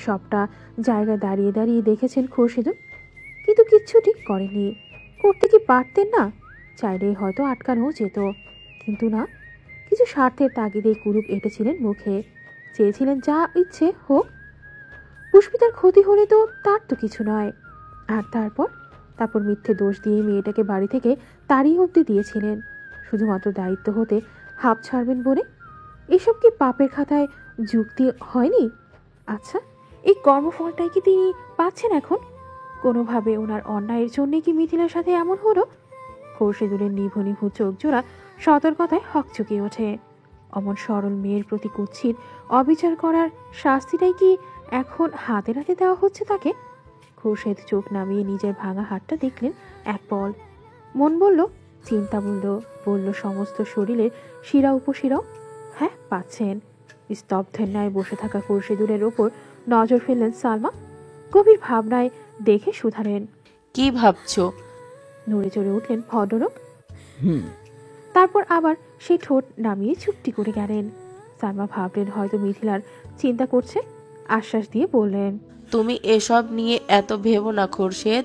সবটা জায়গায় দাঁড়িয়ে দাঁড়িয়ে দেখেছেন খোরশেদুল, কিন্তু কিচ্ছুটি করেননি। করতে কি পারতেন না? চাইলে হয়তো আটকানো যেত, কিন্তু না। কিছু স্বার্থের তাগিদে কুরুপ এঁটেছিলেন মুখে। চেয়েছিলেন যা ইচ্ছে হোক। পুষ্পিতার ক্ষতি হলে তো তার তো কিছু নয়। আর তারপর মিথ্যে দোষ দিয়ে মেয়েটাকে বাড়ি থেকে তাড়িয়ে অবধি দিয়েছিলেন, শুধুমাত্র দায়িত্ব হতে হাঁপ ছাড়বেন বলে। এসব কি পাপের খাতায় যুক্তি হয়নি? আচ্ছা, এই কর্মফলটাই কি তিনি পাচ্ছেন এখন? কোনোভাবে ওনার অন্যায়ের জন্যে কি মিথিলার সাথে এমন হলো? খোরশেদুলের নিভু নিভু চোখ জোড়া সতর্কতায় হকচকিয়ে ওঠে। অমন সরল মেয়ের প্রতি কুৎসিত অবিচার করার শাস্তিটাই কি এখন হাতে নাতে দেওয়া হচ্ছে তাকে? খোরশেদ চোখ নামিয়ে নিজের ভাঙা হাতটা দেখলেন এক পল। মন বলল, চিন্তা বলল সমস্ত শরীরের শিরা উপশিরাও। হ্যাঁ, পাচ্ছেন। স্তব্ধের ন্যায় বসে থাকা খোরশেদুলের ওপর নজর ফেললেন সালমা। গভীর ভাবনায় দেখে শুধালেন। কি ভাবছো? নড়ে চড়ে উঠলেন ভদ্রলোক। হুম। তারপর আবার সেই ঠোঁট নামিয়ে চুপটি করে গেলেন। সালমা ভাবলেন হয়তো মিথিলার চিন্তা করছে। আশ্বাস দিয়ে বললেন, তুমি এসব নিয়ে এত ভেবো না খোরশেদ।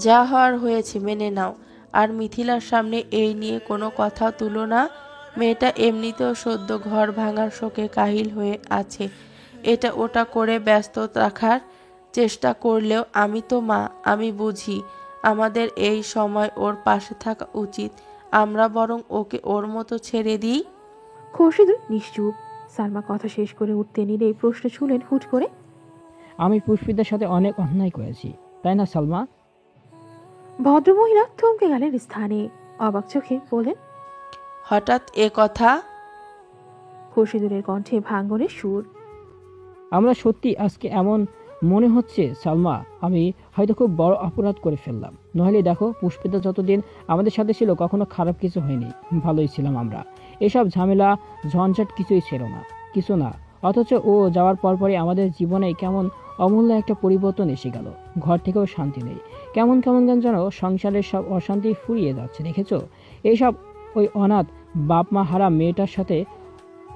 যা হওয়ার হয়েছে মেনে নাও। আর মিথিলার সামনে এই নিয়ে কোনো কথা তুলো না। মেয়েটা এমনিতেও সদ্য ঘর ভাঙার শোকে কাহিল হয়ে আছে। এটা ওটা করে ব্যস্ত রাখার চেষ্টা করলেও আমি তো মা, আমি বুঝি। আমাদের এই সময় ওর পাশে থাকা উচিত। আমরা বরং ওকে ওর মতো ছেড়ে দিই। খোরশেদুল নিশ্চুপ। সালমা কথা শেষ করে উঠতে নিলেই প্রশ্ন ছুলেন হুট করে। আমি পুষ্পিতার সাথে অনেক অন্যায় করেছি, তাই না সালমা? ভদ্রমহিলা থমকে গেলেন স্থানে। অবাক চোখে বলেন, হঠাৎ এ কথা? খোরশেদুলের কণ্ঠে ভাঙনের সুর। আমরা সত্যি আজকে এমন মনে হচ্ছে সালমা আমি হয়তো খুব বড় অপরাধ করে ফেললাম। নইলে দেখো পুষ্পিতা যতদিন আমাদের সাথে ছিল কখনো খারাপ কিছু হয়নি, ভালোই ছিলাম আমরা। এসব ঝামেলা ঝঞ্ঝাট কিছুই ছিল না, কিছু না। অথচ ও যাওয়ার পরপরই আমাদের জীবনে কেমন অমূল্য একটা পরিবর্তন এসে গেল। ঘর থেকেও শান্তি নেই, কেমন কেমন যেন সংসারের সব অশান্তি ফুরিয়ে যাচ্ছে। দেখেছো এইসব ওই অনাথ বাপ মা হারা মেয়েটার সাথে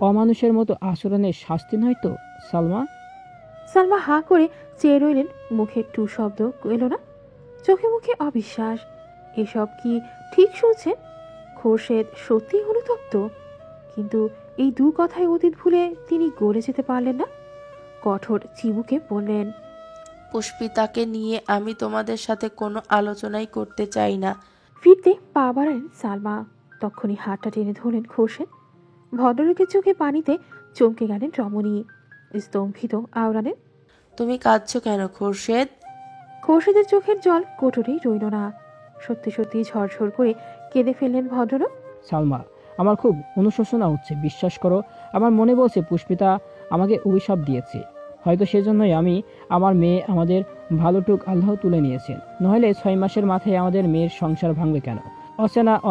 অমানুষের মতো আচরণের শাস্তি নয় তো সালমা? সালমা হাঁ করে চেয়ে রইলেন, মুখে টু শব্দ এলো না, চোখে মুখে অবিশ্বাস। এসব কি ঠিক শুনছেন? খোরশেদ সত্যিই অনুতপ্ত, কিন্তু এই দু কথায় অতীত ভুলে তিনি গড়ে যেতে পারলেন না। কঠোর চিবুকে বললেন, পুষ্পিতাকে নিয়ে আমি তোমাদের সাথে কোনো আলোচনাই করতে চাই না। ফিরতে পা বাড়ালেন সালমা। তখনই হাতটা টেনে ধরলেন খোরশেদ। ভদ্রলোকের চোখে পানিতে চমকে গেলেন রমণী, স্তম্ভিত আওড়ালেন, তুমি কাঁদছো কেন খোরশেদ? খোরশেদের চোখের জল কোটরেই রইল না। সত্যি সত্যি ঝরঝর করে কেঁদে ফেললেন ভদ্রলোক। সালমা আমার খুব অনুশোচনা হচ্ছে, বিশ্বাস করো। আমার মনে বলছে পুষ্পিতা আমাকে অভিশাপ দিয়েছে, হয়তো সেজন্যই আমি আমার মেয়ে আমাদের ভালোটুক আল্লাহ তুলে নিয়েছেন। নইলে 6 মাসের মাথায় আমাদের মেয়ের সংসার ভাঙবে কেন?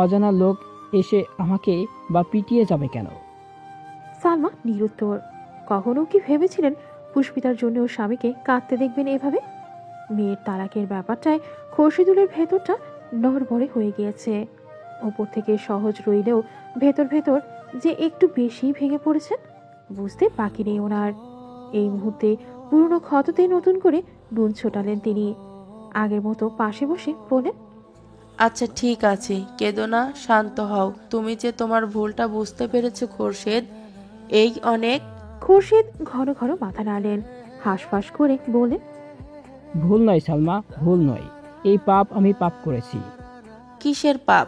অজানা লোক এসে আমাকে বা পিটিয়ে যাবে কেন? সালমা নিরুত্তর। কখনো কি ভেবেছিলেন পুষ্পিতার জন্য ওর স্বামীকে কাঁদতে দেখবেন এভাবে? মেয়ের তালাকের ব্যাপারটায় খোরশেদুলের ভেতরটা নড়বড়ে হয়ে গিয়েছে। ওপর থেকে সহজ রইলেও ভেতর ভেতর যে একটু বেশি ভেঙে পড়েছেন বুঝতে বাকি নেই ওনার। এই মুহূর্তে পুরনো ক্ষততে নতুন করে নুন ছোটালেন তিনি। আগের মতো পাশে বসে বলেন, আচ্ছা ঠিক আছে, কেঁদো না, শান্ত হও। তুমি যে তোমার ভুলটা বুঝতে পেরেছো খোরশেদ, এই অনেক। খোরশেদ ঘন ঘন মাথা নাড়লেন, হাঁসফাঁস করে বলেন, ভুল নয় সালমা, ভুল নয়। এই পাপ আমি পাপ করেছি। কিসের পাপ?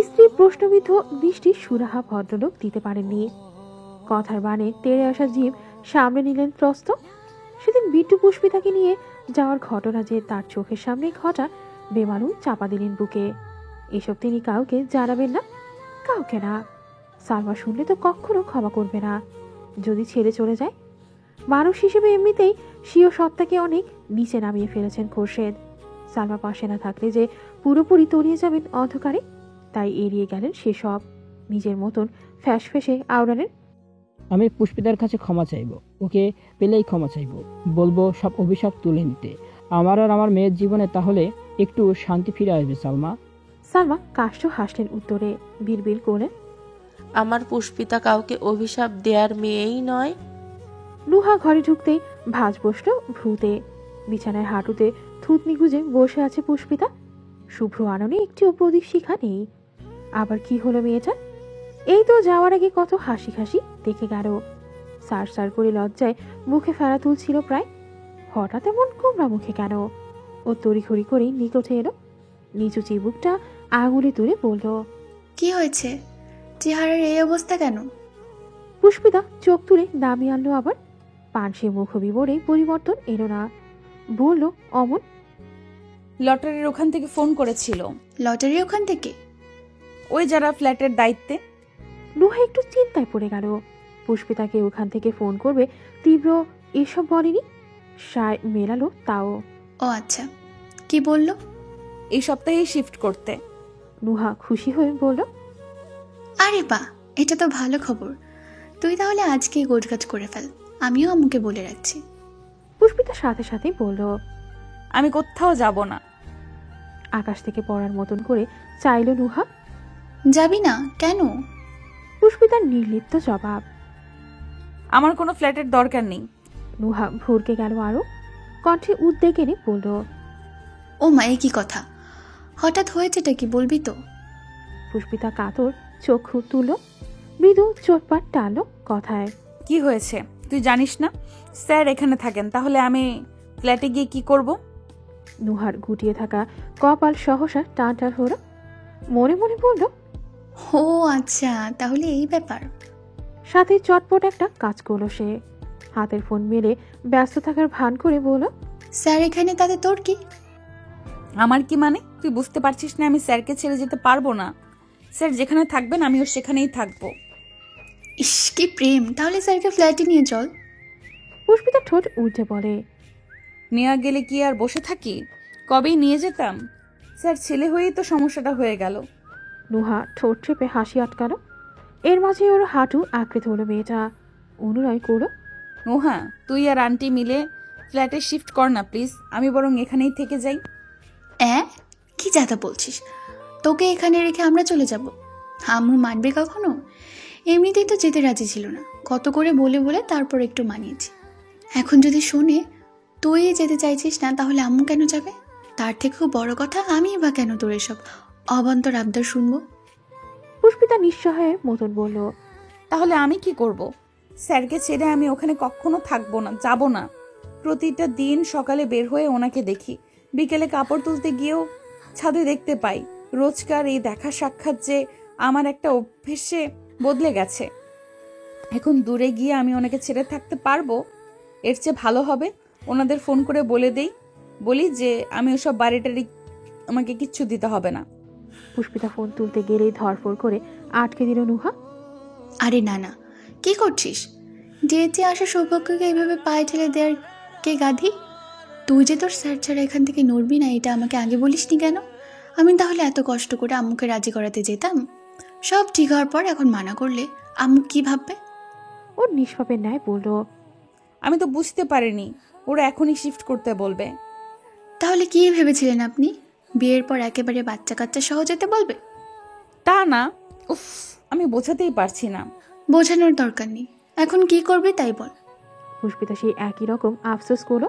স্ত্রী প্রশ্নবিদ্ধ দৃষ্টি সুরাহা ভদ্রলোক দিতে পারেননি। কথার বানে তেড়ে আসা জীব সামনে নিলেন ত্রস্ত। সেদিন বিট্টু পুষ্পিতাকে নিয়ে যাওয়ার ঘটনা যে তার চোখের সামনে ঘটা বেমালুম চাপা দিলেন বুকে। এসব তিনি কাউকে জানাবেন না, কাউকে না। সালমা শুনলে তো কখনো ক্ষমা করবে না। যদি ছেড়ে চলে যায়, মানুষ হিসেবে এমনিতেই স্বীয় সত্তাকে অনেক নিচে নামিয়ে ফেলেছেন খোরশেদ। সালমা পাশে না থাকলে যে পুরোপুরি তলিয়ে যাবেন অন্ধকারে, তাই এড়িয়ে গেলেন সেসব। নিজের মতন ফ্যাস ফেসে আওড়ালেন, আমি পুষ্পিতার কাছে ক্ষমা চাইব, ওকে পেলেই ক্ষমা চাইব, বলবো সব অভিশাপ তুলে নিতে। আমার আর আমার মেয়ের জীবনে তাহলে একটু শান্তি ফিরে আসবে সালমা। সালমা কাষ্ঠ হাসলেন উত্তরে, বিড়বিড় করলেন, আমার পুষ্পিতা কাউকে অভিশাপ দেওয়ার মেয়েই নয়। নুহা ঘরে ঢুকতেই ভাঁজ বসল ভ্রুতে। বিছানায় হাঁটুতে থুতনি গুজে বসে আছে পুষ্পিতা। শুভ্র আননে একটিও প্রদীপ শিখা নেই। আবার কি হলো মেয়েটা? এই তো যাওয়ার আগে কত হাসি হাসি দেখে গেল। সার সার করে লজ্জায় মুখে ফেরা তুলছিল প্রায়। হঠাৎ এমন কোমরা মুখে কেন? ও তড়িঘড়ি করেই নিকটে এলো, নিচু চিবুকটা আঙুলে তুলে বলল, কি হয়েছে? চেহারার এই অবস্থা কেন? পুষ্পিতা চোখ তুলে নামিয়ে আনলো আবার। পানসে মুখ বিবরে পরিবর্তন এলো না। বলল, অমন। লটারির ওখান থেকে ফোন করেছিল। লটারি ওখান থেকে? ওই যারা ফ্ল্যাটের দায়িত্বে। নুহা একটু চিন্তায় পড়ে গেল। পুষ্পিতাকে ওখান থেকে ফোন করবে তীব্র এসব বলেনি। সায় মেলালো তাও। ও আচ্ছা, কি বললো? এই সপ্তাহেই শিফট করতে। নুহা খুশি হয়ে বলল, আরে বাহ, এটা তো ভালো খবর। তুই তাহলে আজকেই গোছগাছ করে ফেল, আমিও আম্মুকে বলে রাখছি। পুষ্পিতা সাথে সাথে বলল, আমি কোথাও যাব না। আকাশ থেকে পড়ার মতন করে চাইল নুহা। যাবি না কেন? পুষ্পিতার নির্লিপ্ত জবাব। আমার কোনো ফ্ল্যাটের দরকার নেই। নুহা ভরকে গেল আরো, কণ্ঠে উদ্বেগ এনে বলল, ও মা, এ কি কথা? হঠাৎ হয়েছেটা কি বলবি তো? পুষ্পিতা কাতর চক্ষু তুলল, মৃদু চোটপাট টানল কথায়। কি হয়েছে তুই জানিস না? স্যার এখানে থাকেন, তাহলে আমি ফ্ল্যাটে গিয়ে কি করব? নুহার গুটিয়ে থাকা কপাল সহসা টান টান হলো। মনে মনে বলল, ও আচ্ছা, তাহলে এই ব্যাপার। সাথে চটপট একটা কাজ করলো সে। হাতের ফোন মেলে ব্যস্ত থাকার ভান করে বলল, স্যার এখানে, তাতে তোর কি? আমার কি মানে? তুই বুঝতে পারছিস না আমি স্যারকে ছেড়ে যেতে পারবো না। স্যার যেখানে থাকবেন আমিও সেখানেই থাকবো। ইস, কি প্রেম! তাহলে স্যারকে ফ্ল্যাটে নিয়ে চল। পুষ্পিতা ঠোঁট উল্টে বলে, নেওয়া গেলে কি আর বসে থাকি? কবেই নিয়ে যেতাম। স্যার, ছেলে হয়েই তো সমস্যাটা হয়ে গেল। নুহা ঠোঁট চেপে হাসি আটকালো। এর মাঝে ওর হাঁটু আঁকড়ে ধরল মেয়েটা। অনুনয় করলো, নোহা, তুই আর আন্টি মিলে ফ্ল্যাটে শিফট কর না প্লিজ। আমি বরং এখানেই থেকে যাই। কি যাতা বলছিস? তোকে এখানে রেখে আমরা চলে যাব? আম্মু মানবে কখনো? এমনিতেই তো যেতে রাজি ছিল না, কত করে বলে বলে তারপর একটু মানিয়েছি। এখন যদি শোনে তুই যেতে চাইছিস না, তাহলে আম্মু কেন যাবে? তার থেকেও বড় কথা, আমি বা কেন তোর এসব অবান্তর আবদার শুনবো? পুষ্পিতা নিঃসহায়ের মতন বলল, তাহলে আমি কি করব? স্যারকে ছেড়ে আমি ওখানে কখনো থাকবো না, যাব না। প্রতিটা দিন সকালে বের হয়ে ওনাকে দেখি, বিকেলে কাপড় তুলতে গিয়েও ছাদে দেখতে পাই। রোজকার এই দেখা সাক্ষাৎ যে আমার একটা অভ্যেসে বদলে গেছে। এখন দূরে গিয়ে আমি ওনাকে ছেড়ে থাকতে পারবো? এর চেয়ে ভালো হবে ওনাদের ফোন করে বলি যে আমি ওসব বাড়িটারি, আমাকে কিচ্ছু দিতে হবে না। পুষ্পিতা ফোন তুলতে গেলেই ধরফড় করে আটকে দিল নুহা। আরে না না, কি করছিস? যেতে আসা সৌভাগ্যকে এইভাবে পায়ে ঠেলে দেওয়ার কে গাধি? তুই যে তোর স্যার ছাড়া এখান থেকে নড়বি না, এটা আমাকে আগে বলিসনি কেন? আমি তাহলে এত কষ্ট করে আম্মুকে রাজি করাতে যেতাম। সব ঠিক হওয়ার পর এখন মানা করলে আম্মু কি ভাববে? ওর নিষ্পাপের ন্যায় বলল, আমি তো বুঝতে পারিনি ওরা এখনই শিফট করতে বলবে। তাহলে কি ভেবেছিলেন আপনি? বিয়ের পর একেবারে বাচ্চা কাচ্চা সহ যেতে বলবে? তা না, উফ, আমি বোঝাতেই পারছি না। বোঝানোর দরকার নেই, এখন কি করবে তাই বল। পুষ্পিতা সেই একই রকম আফসোস করলো।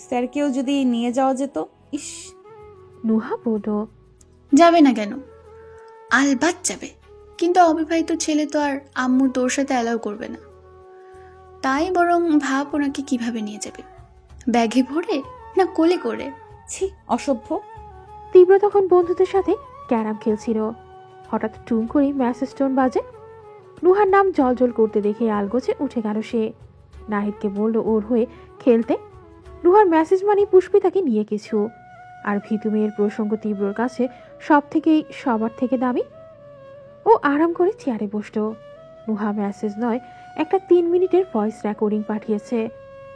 স্যারকেও যদি নিয়ে যাওয়া যেত। ইস। নুহা বলল, যাবে না কেন? আলবাত যাবে, কিন্তু অবিবাহিত ছেলে তো আর আম্মু তোর সাথে অ্যালাউ করবে না। তাই বরং ভাব ওনাকে কিভাবে নিয়ে যাবে, ব্যাগে ভরে না কোলে করে? ছি, অসভ্য। তীব্র তখন বন্ধুদের সাথে ক্যারাম খেলছিল। হঠাৎ টুম করে মেসেজ টোন বাজে। নুহার নাম জলজল করতে দেখে আলগোছে উঠে গেল সে। নাহিদকে বলল ওর হয়ে খেলতে। নুহার মেসেজ মানে পুষ্পিতাকে নিয়ে কিছু। আর ভীতু মেয়ের প্রসঙ্গ তীব্রর কাছে সবার থেকে দামি। ও আরাম করে চেয়ারে বসলো। নুহা মেসেজ নয়, একটা 3 মিনিটের ভয়েস রেকর্ডিং পাঠিয়েছে।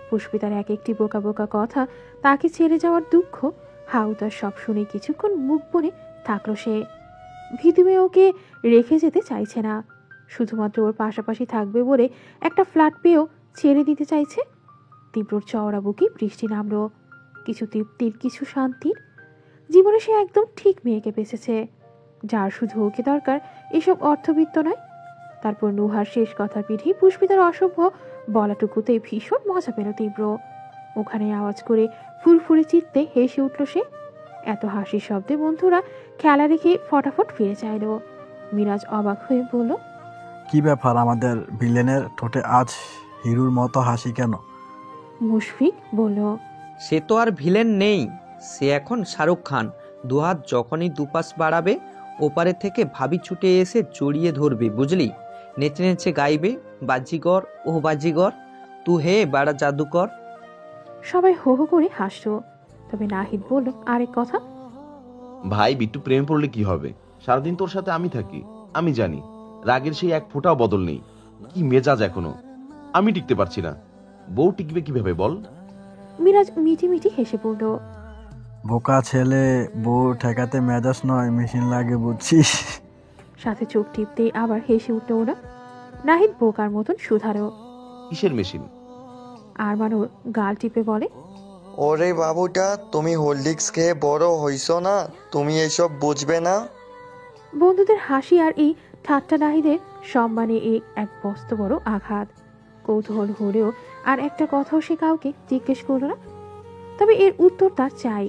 পুষ্পিতার এক একটি বোকা বোকা কথা, তাকে ছেড়ে যাওয়ার দুঃখ, হাউতার সব শুনে কিছুক্ষণ মুখ বনে থাকলো সে। ভীতু মেয়ে ওকে রেখে যেতে চাইছে না, শুধুমাত্র ওর পাশাপাশি থাকবে বলে একটা ফ্ল্যাট পেয়েও ছেড়ে দিতে চাইছে। তীব্রর চওড়া বুকে বৃষ্টি নামলো, কিছু তৃপ্তির, কিছু শান্তির। জীবনে সে একদম ঠিক মেয়েকে বেঁচেছে, যার শুধু ওকে দরকার, এসব অর্থবিত্ত নয়। তারপর নুহার শেষ কথার পিঠে পুষ্পিতার অসভ্য বলাটুকুতেই ভীষণ মজা পেল তীব্র। ওখানে আওয়াজ করে ফুরফুরে চিত্তে হেসে উঠল সে। এত হাসির শব্দে বন্ধুরা খেলা রেখে ফটাফট ফিরে চাইল। মিরাজ অবাক হয়ে বলল, কি ব্যাপার, আমাদের ভিলেনের ঠোঁটে আজ হিরুর মতো হাসি কেন? মুশফিক বলল, সে তো আর ভিলেন নেই, সে এখন শাহরুখ খান। দুহাত যখনই দুপাশ বাড়াবে, ওপারে থেকে ভাবি ছুটে এসে জড়িয়ে ধরবে, বুঝলি? নেচে নেচে গাইবে, বাজিগর ও বাজিগর, তু হে বাড়া জাদুকর। সবাই হো হো করে হাসল। তবে নাহিদ বলল আরেক কথা, ভাই বিট্টু প্রেমে পড়লে কি হবে? সারাদিন তোর সাথে আমি থাকি, আমি জানি রাগের সেই এক ফোঁটাও বদল নেই। কি মেজাজ এখনো, আমি টিকতে পারছি না। বউ টিকবে কিভাবে বল? মিরাজ মিটি মিটি হেসে পড়ল, বোকা ছেলে, বউ ঠেকাতে মেজাজ নয়, মেশিন লাগে, বুঝছিস? সাথে চোখ টিপতেই আবার হেসে উঠল ওরা। নাহিদ বোকার মতন শুধারো, কিসের মেশিন? আর মানুষ গাল টিপে বলে, ওরে বাবুটা, তুমি হরলিক্স খেয়ে বড় হইছো না, তুমি এসব বুঝবে না। বন্ধুদের হাসি আর এই ঠাট্টা নাহিদের সম্মানে এক বস্ত বড় আঘাত। কৌতূহল হলেও আর একটা কথাও সে কাউকে জিজ্ঞেস করল না। তবে এর উত্তর তার চাই,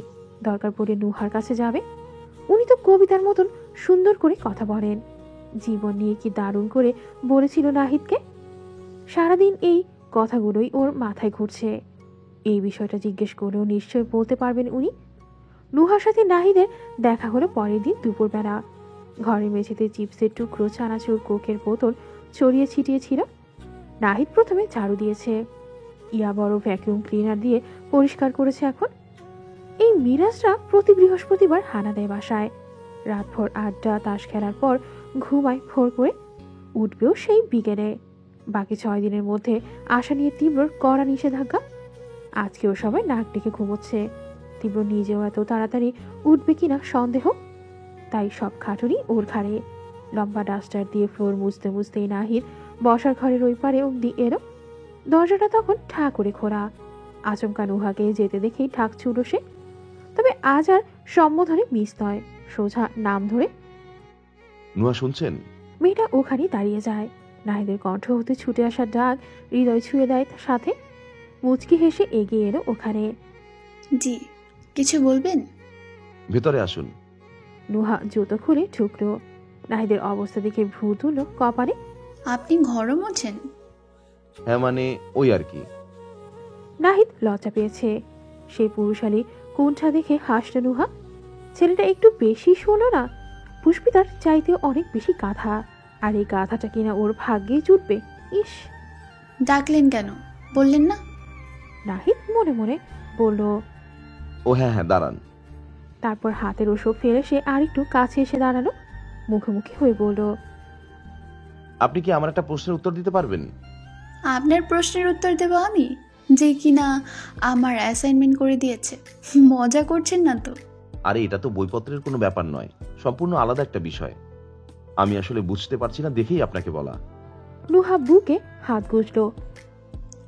দরকার পড়ে নুহার কাছে যাবে। উনি তো কবিতার মতন সুন্দর করে কথা বলেন। জীবন নিয়ে কি দারুণ করে বলেছিল নাহিদকে। সারাদিন এই কথাগুলোই ওর মাথায় ঘুরছে। এই বিষয়টা জিজ্ঞেস করলেও নিশ্চয় বলতে পারবেন উনি। নুহার সাথে নাহিদের দেখা হলো পরের দিন দুপুরবেলা। ঘরের মেঝেতে চিপসের টুকরো, চানাচুর, কোকের বোতল ছড়িয়ে ছিটিয়েছিল। নাহিদ প্রথমে ঝাড়ু দিয়েছে, ইয়া বড় ভ্যাকুয়াম ক্লিনার দিয়ে পরিষ্কার করেছে। এখন এই মিরাজরা প্রতি বৃহস্পতিবার হানা দেয় বাসায়। রাতভর আড্ডা তাস খেলার পর ঘুমায় ভোর করে, উঠবেও সেই বিকেলে। বাকি 6 দিনের মধ্যে আশা নিয়ে তীব্রর কড়া নিষেধাজ্ঞা। আজকেও সবাই নাক ডেকে ঘুমোচ্ছে। তীব্র নিজেও এত তাড়াতাড়ি উঠবে কিনা সন্দেহ। তাই সব খাটুনি ওর ঘাড়ে। লম্বা ডাস্টার দিয়ে ফ্লোর মুছতে মুছতেই নাহিদ বসার ঘরের ওই পারে অব্দি এলো। দরজাটা তখন ঠা করে খোলা। আচমকা নুহাকে যেতে দেখেই ঠাক ছুটল সে। তবে আজ আর সম্বোধনে মিস নয়, সোজা নাম ধরে। নুহা শুনছেন? মেয়েটা ওখানে দাঁড়িয়ে যায়। নাহিদের কণ্ঠ হতে ছুটে আসার ডাক হৃদয় ছুঁয়ে দেয় তার সাথে। মুচকি হেসে এগিয়ে এলো ওখানে। জি, কিছু বলবেন? ভেতরে আসুন। নুহা জুতো খুলে ঢুকলো। নাহিদের অবস্থা দেখে ভ্রু তুলল কপালে। আপনি ঘরও মোছেন? হ্যাঁ মানে ওই আর কি। নাহিদ লজ্জা পেয়েছে। সেই পুরুষালী কুণ্ঠা দেখে হাসল নুহা। ছেলেটা একটু বেশি শোনো না, পুষ্পিতার চাইতে অনেক বেশি গাধা। আর এই গাধাটা কিনা ওর ভাগ্যে জুটবে। ইস! ডাকলেন কেন, বললেন না? নাহিদ মনে মনে বলল। ও হ্যাঁ হ্যাঁ, দাঁড়ান। তারপর হাতের ওসব ফেলে সে আরেকটু কাছে এসে দাঁড়ালো। মুখোমুখি হয়ে বলল, আপনি কি আমার একটা প্রশ্নের উত্তর দিতে পারবেন? আপনার প্রশ্নের উত্তর দেব আমি, যে কিনা আমার অ্যাসাইনমেন্ট করে দিয়েছে? মজা করছেন না তো? আরে এটা তো বইপত্রের কোনো ব্যাপার নয়, সম্পূর্ণ আলাদা একটা বিষয়। আমি আসলে বুঝতে পারছি না দেখেই আপনাকে বলা। নুহা বুকে হাত গুজলো।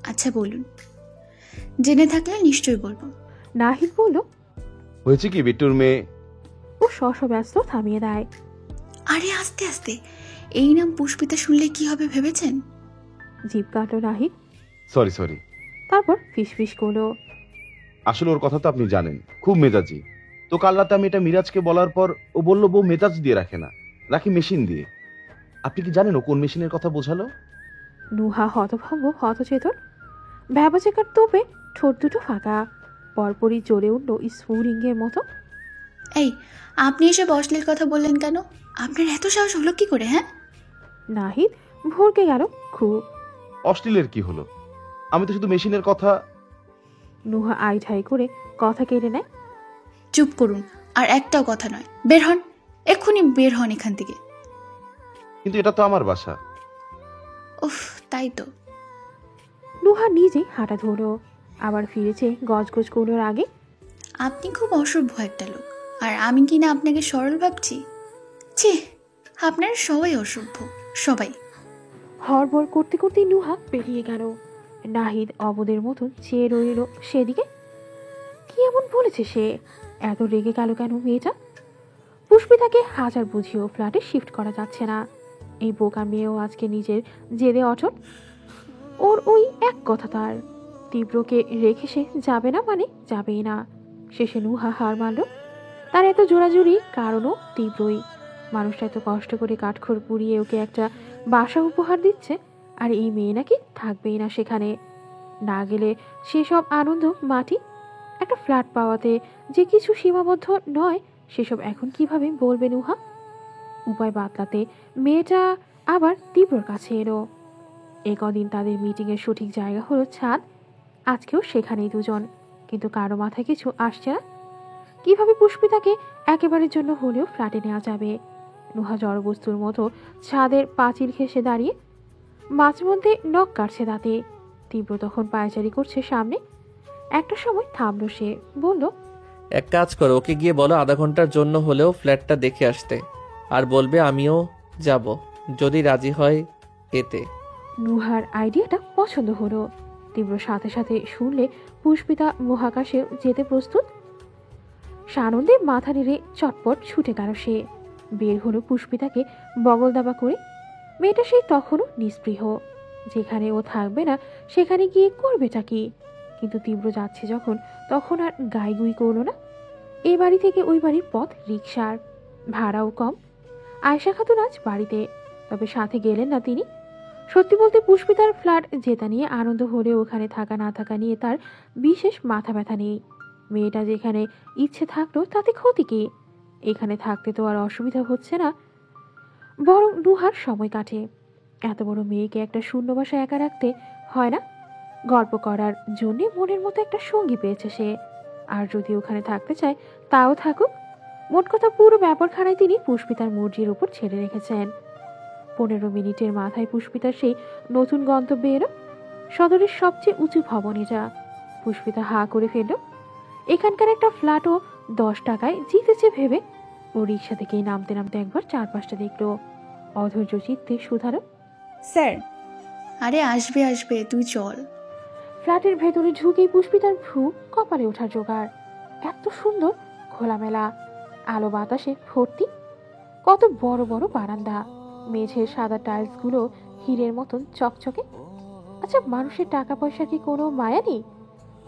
আচ্ছা বলুন, জেনে থাকলে নিশ্চয়ই বলবো। নাহিদ বলল, হয়েছে কি বিট্টুর মেয়ে। ও ব্যস্ত থামিয়ে দেয়। আরে আস্তে আস্তে, এই নাম পুষ্পিতা শুনলে কি হবে ভেবেছেন? জিভ কাটলো নাহিদ। সরি। তারপর ফিসফিস করলো, আসলে ওর কথা তো আপনি জানেন, খুব মেজাজি। তো কাল রাতে আমি এটা মিরাজকে বলার পর ও বলল বউ মেজাজ দিয়ে রাখে না, রাখি মেশিন দিয়ে। আপনি কি জানেন ও কোন মেশিনের কথা বোঝালো? নুহা হতভম্ব হতচেতন। ভ্যাবাচেকার তোপে ঠোঁট দুটো ফাঁকা। পরপরই চলে উঠল স্ফুলিঙ্গের মতো। এই, আপনি এসব অশ্লীল কথা বললেন কেন? আপনার এত সাহস হলো কি করে? হ্যাঁ, নাহিদ ভরকে গেল খুব। অশ্লীলের কি হলো? আমি তো শুধু মেশিনের কথা। নুহা আইঠাই করে কথা কেড়ে নেয়। চুপ করুন, আর একটাও কথা নয়। বের হন, এক্ষুনি বের হন এখান থেকে। কিন্তু এটা তো আমার বাসা। উফ, তাই তো। নুহা নিজে হাঁটা ধরো, আবার ফিরেছে গজগজ করলোর আগে। আপনি খুব অসভ্য একটা লোক, আর আমি কিনা আপনাকে সরল ভাবছি। ছি, আপনারা সবাই অসভ্য, সবাই। হড়বড় করতে করতে নুহা বেরিয়ে গেল। নাহিদ অবদের মতন চেয়ে রইল সেদিকে। কি এমন বলেছে সে? এত রেগে গেল কেন মেয়েটা? পুষ্পিতাকে হাজার বুঝিয়েও ফ্ল্যাটে শিফট করা যাচ্ছে না। এই বোকা মেয়েও আজকে নিজের জেদে অটল। ওর ওই এক কথা, তার তীব্রকে রেখে সে যাবে না মানে যাবেই না। শেষে নুহা হার মানল। তার এত জোরাজুরি কারণও তীব্রই। মানুষটা এত কষ্ট করে কাঠখড় পুড়িয়ে ওকে একটা বাসা উপহার দিচ্ছে, আর এই মেয়ে নাকি থাকবেই না সেখানে। না গেলে সেসব আনন্দ মাটি। একটা ফ্ল্যাট পাওয়াতে যে কিছু সীমাবদ্ধ নয়, সেসব এখন কিভাবে বলবে নুহা? উপায় বাতলাতে মেয়েটা আবার তীব্রর কাছে এলো। কদিন তাদের মিটিংয়ের সঠিক জায়গা হলো ছাদ। আজকেও সেখানেই দুজন, কিন্তু কারো মাথায় কিছু আসছে না। কিভাবে পুষ্পিতাকে একেবারের জন্য হলেও ফ্ল্যাটে নেওয়া যাবে? নুহা জড়বস্তুর মতো ছাদের পাঁচিল ঘেঁষে দাঁড়িয়ে, মাঝে মধ্যে নখ কাটছে দাঁতে। তীব্র তখন পায়চারি করছে সামনে। একটা সময় থামলো সে, বলল, এক কাজ করো, ওকে গিয়ে বলো আধা ঘন্টার জন্য হলেও ফ্ল্যাটটা দেখে আসতে, আর বলবে আমিও যাব, যদি রাজি হয় এতে। নুহার আইডিয়াটা পছন্দ হলো। তীব্র সাথে সাথে শুনলে পুষ্পিতা মহাকাশে যেতে প্রস্তুত। সানন্দে মাথা নেড়ে চটপট ছুটে গেল সে। বের হলো পুষ্পিতাকে বগল দাবা করে। মেয়েটা সেই তখনও নিস্পৃহ। যেখানে ও থাকবে না সেখানে গিয়ে করবেটা কি? কিন্তু তীব্র যাচ্ছে যখন, তখন আর গাইগুই করলো না। এই বাড়ি থেকে ওই বাড়ির পথ রিকশার, ভাড়াও কম। আয়শা খাতুন আজ বাড়িতে, তবে সাথে গেলেন না তিনি। সত্যি বলতে পুষ্পিতার ফ্ল্যাট জেতা নিয়ে আনন্দ হলেও ওখানে থাকা না থাকা নিয়ে তার বিশেষ মাথা ব্যথা নেই। মেয়েটা যেখানে ইচ্ছে থাকলো তাতে ক্ষতি কি? এখানে থাকতে তো আর অসুবিধা হচ্ছে না, বরং নুহার সময় কাটে। এত বড় মেয়েকে একটা শূন্য বাসায় একা রাখতে হয় না। গল্প করার জন্য মনের মতো একটা সঙ্গী পেয়েছে সে। আর যদি ওখানে থাকতে চায় তাও থাকুক। মোট কথা পুরো ব্যাপারখানায় তিনি পুষ্পিতার মর্জির উপর ছেড়ে রেখেছেন। 15 মিনিটের মাথায় পুষ্পিতার সেই নতুন গন্তব্যে এলো। সদরের সবচেয়ে উঁচু ভবনে যা। পুষ্পিতা হা করে ফেলল। এখানকার একটা ফ্ল্যাটও 10 টাকায় জিতেছে ভেবে ও রিক্সা থেকে নামতে নামতে একবার চারপাশটা দেখলো। অধৈর্য চিত্তে শুধালো, স্যার। আরে আসবে আসবে, তুই চল। ফ্ল্যাটের ভেতরে ঢুকেই পুষ্পিতার ভ্রু কপালে ওঠার জোগাড়। এত সুন্দর খোলামেলা, আলো বাতাসে ভর্তি, কত বড় বড় বারান্দা, মেঝের সাদা টাইলসগুলো হীরের মতন চকচকে। আচ্ছা, মানুষের টাকা পয়সার কি কোনো মায়া নেই?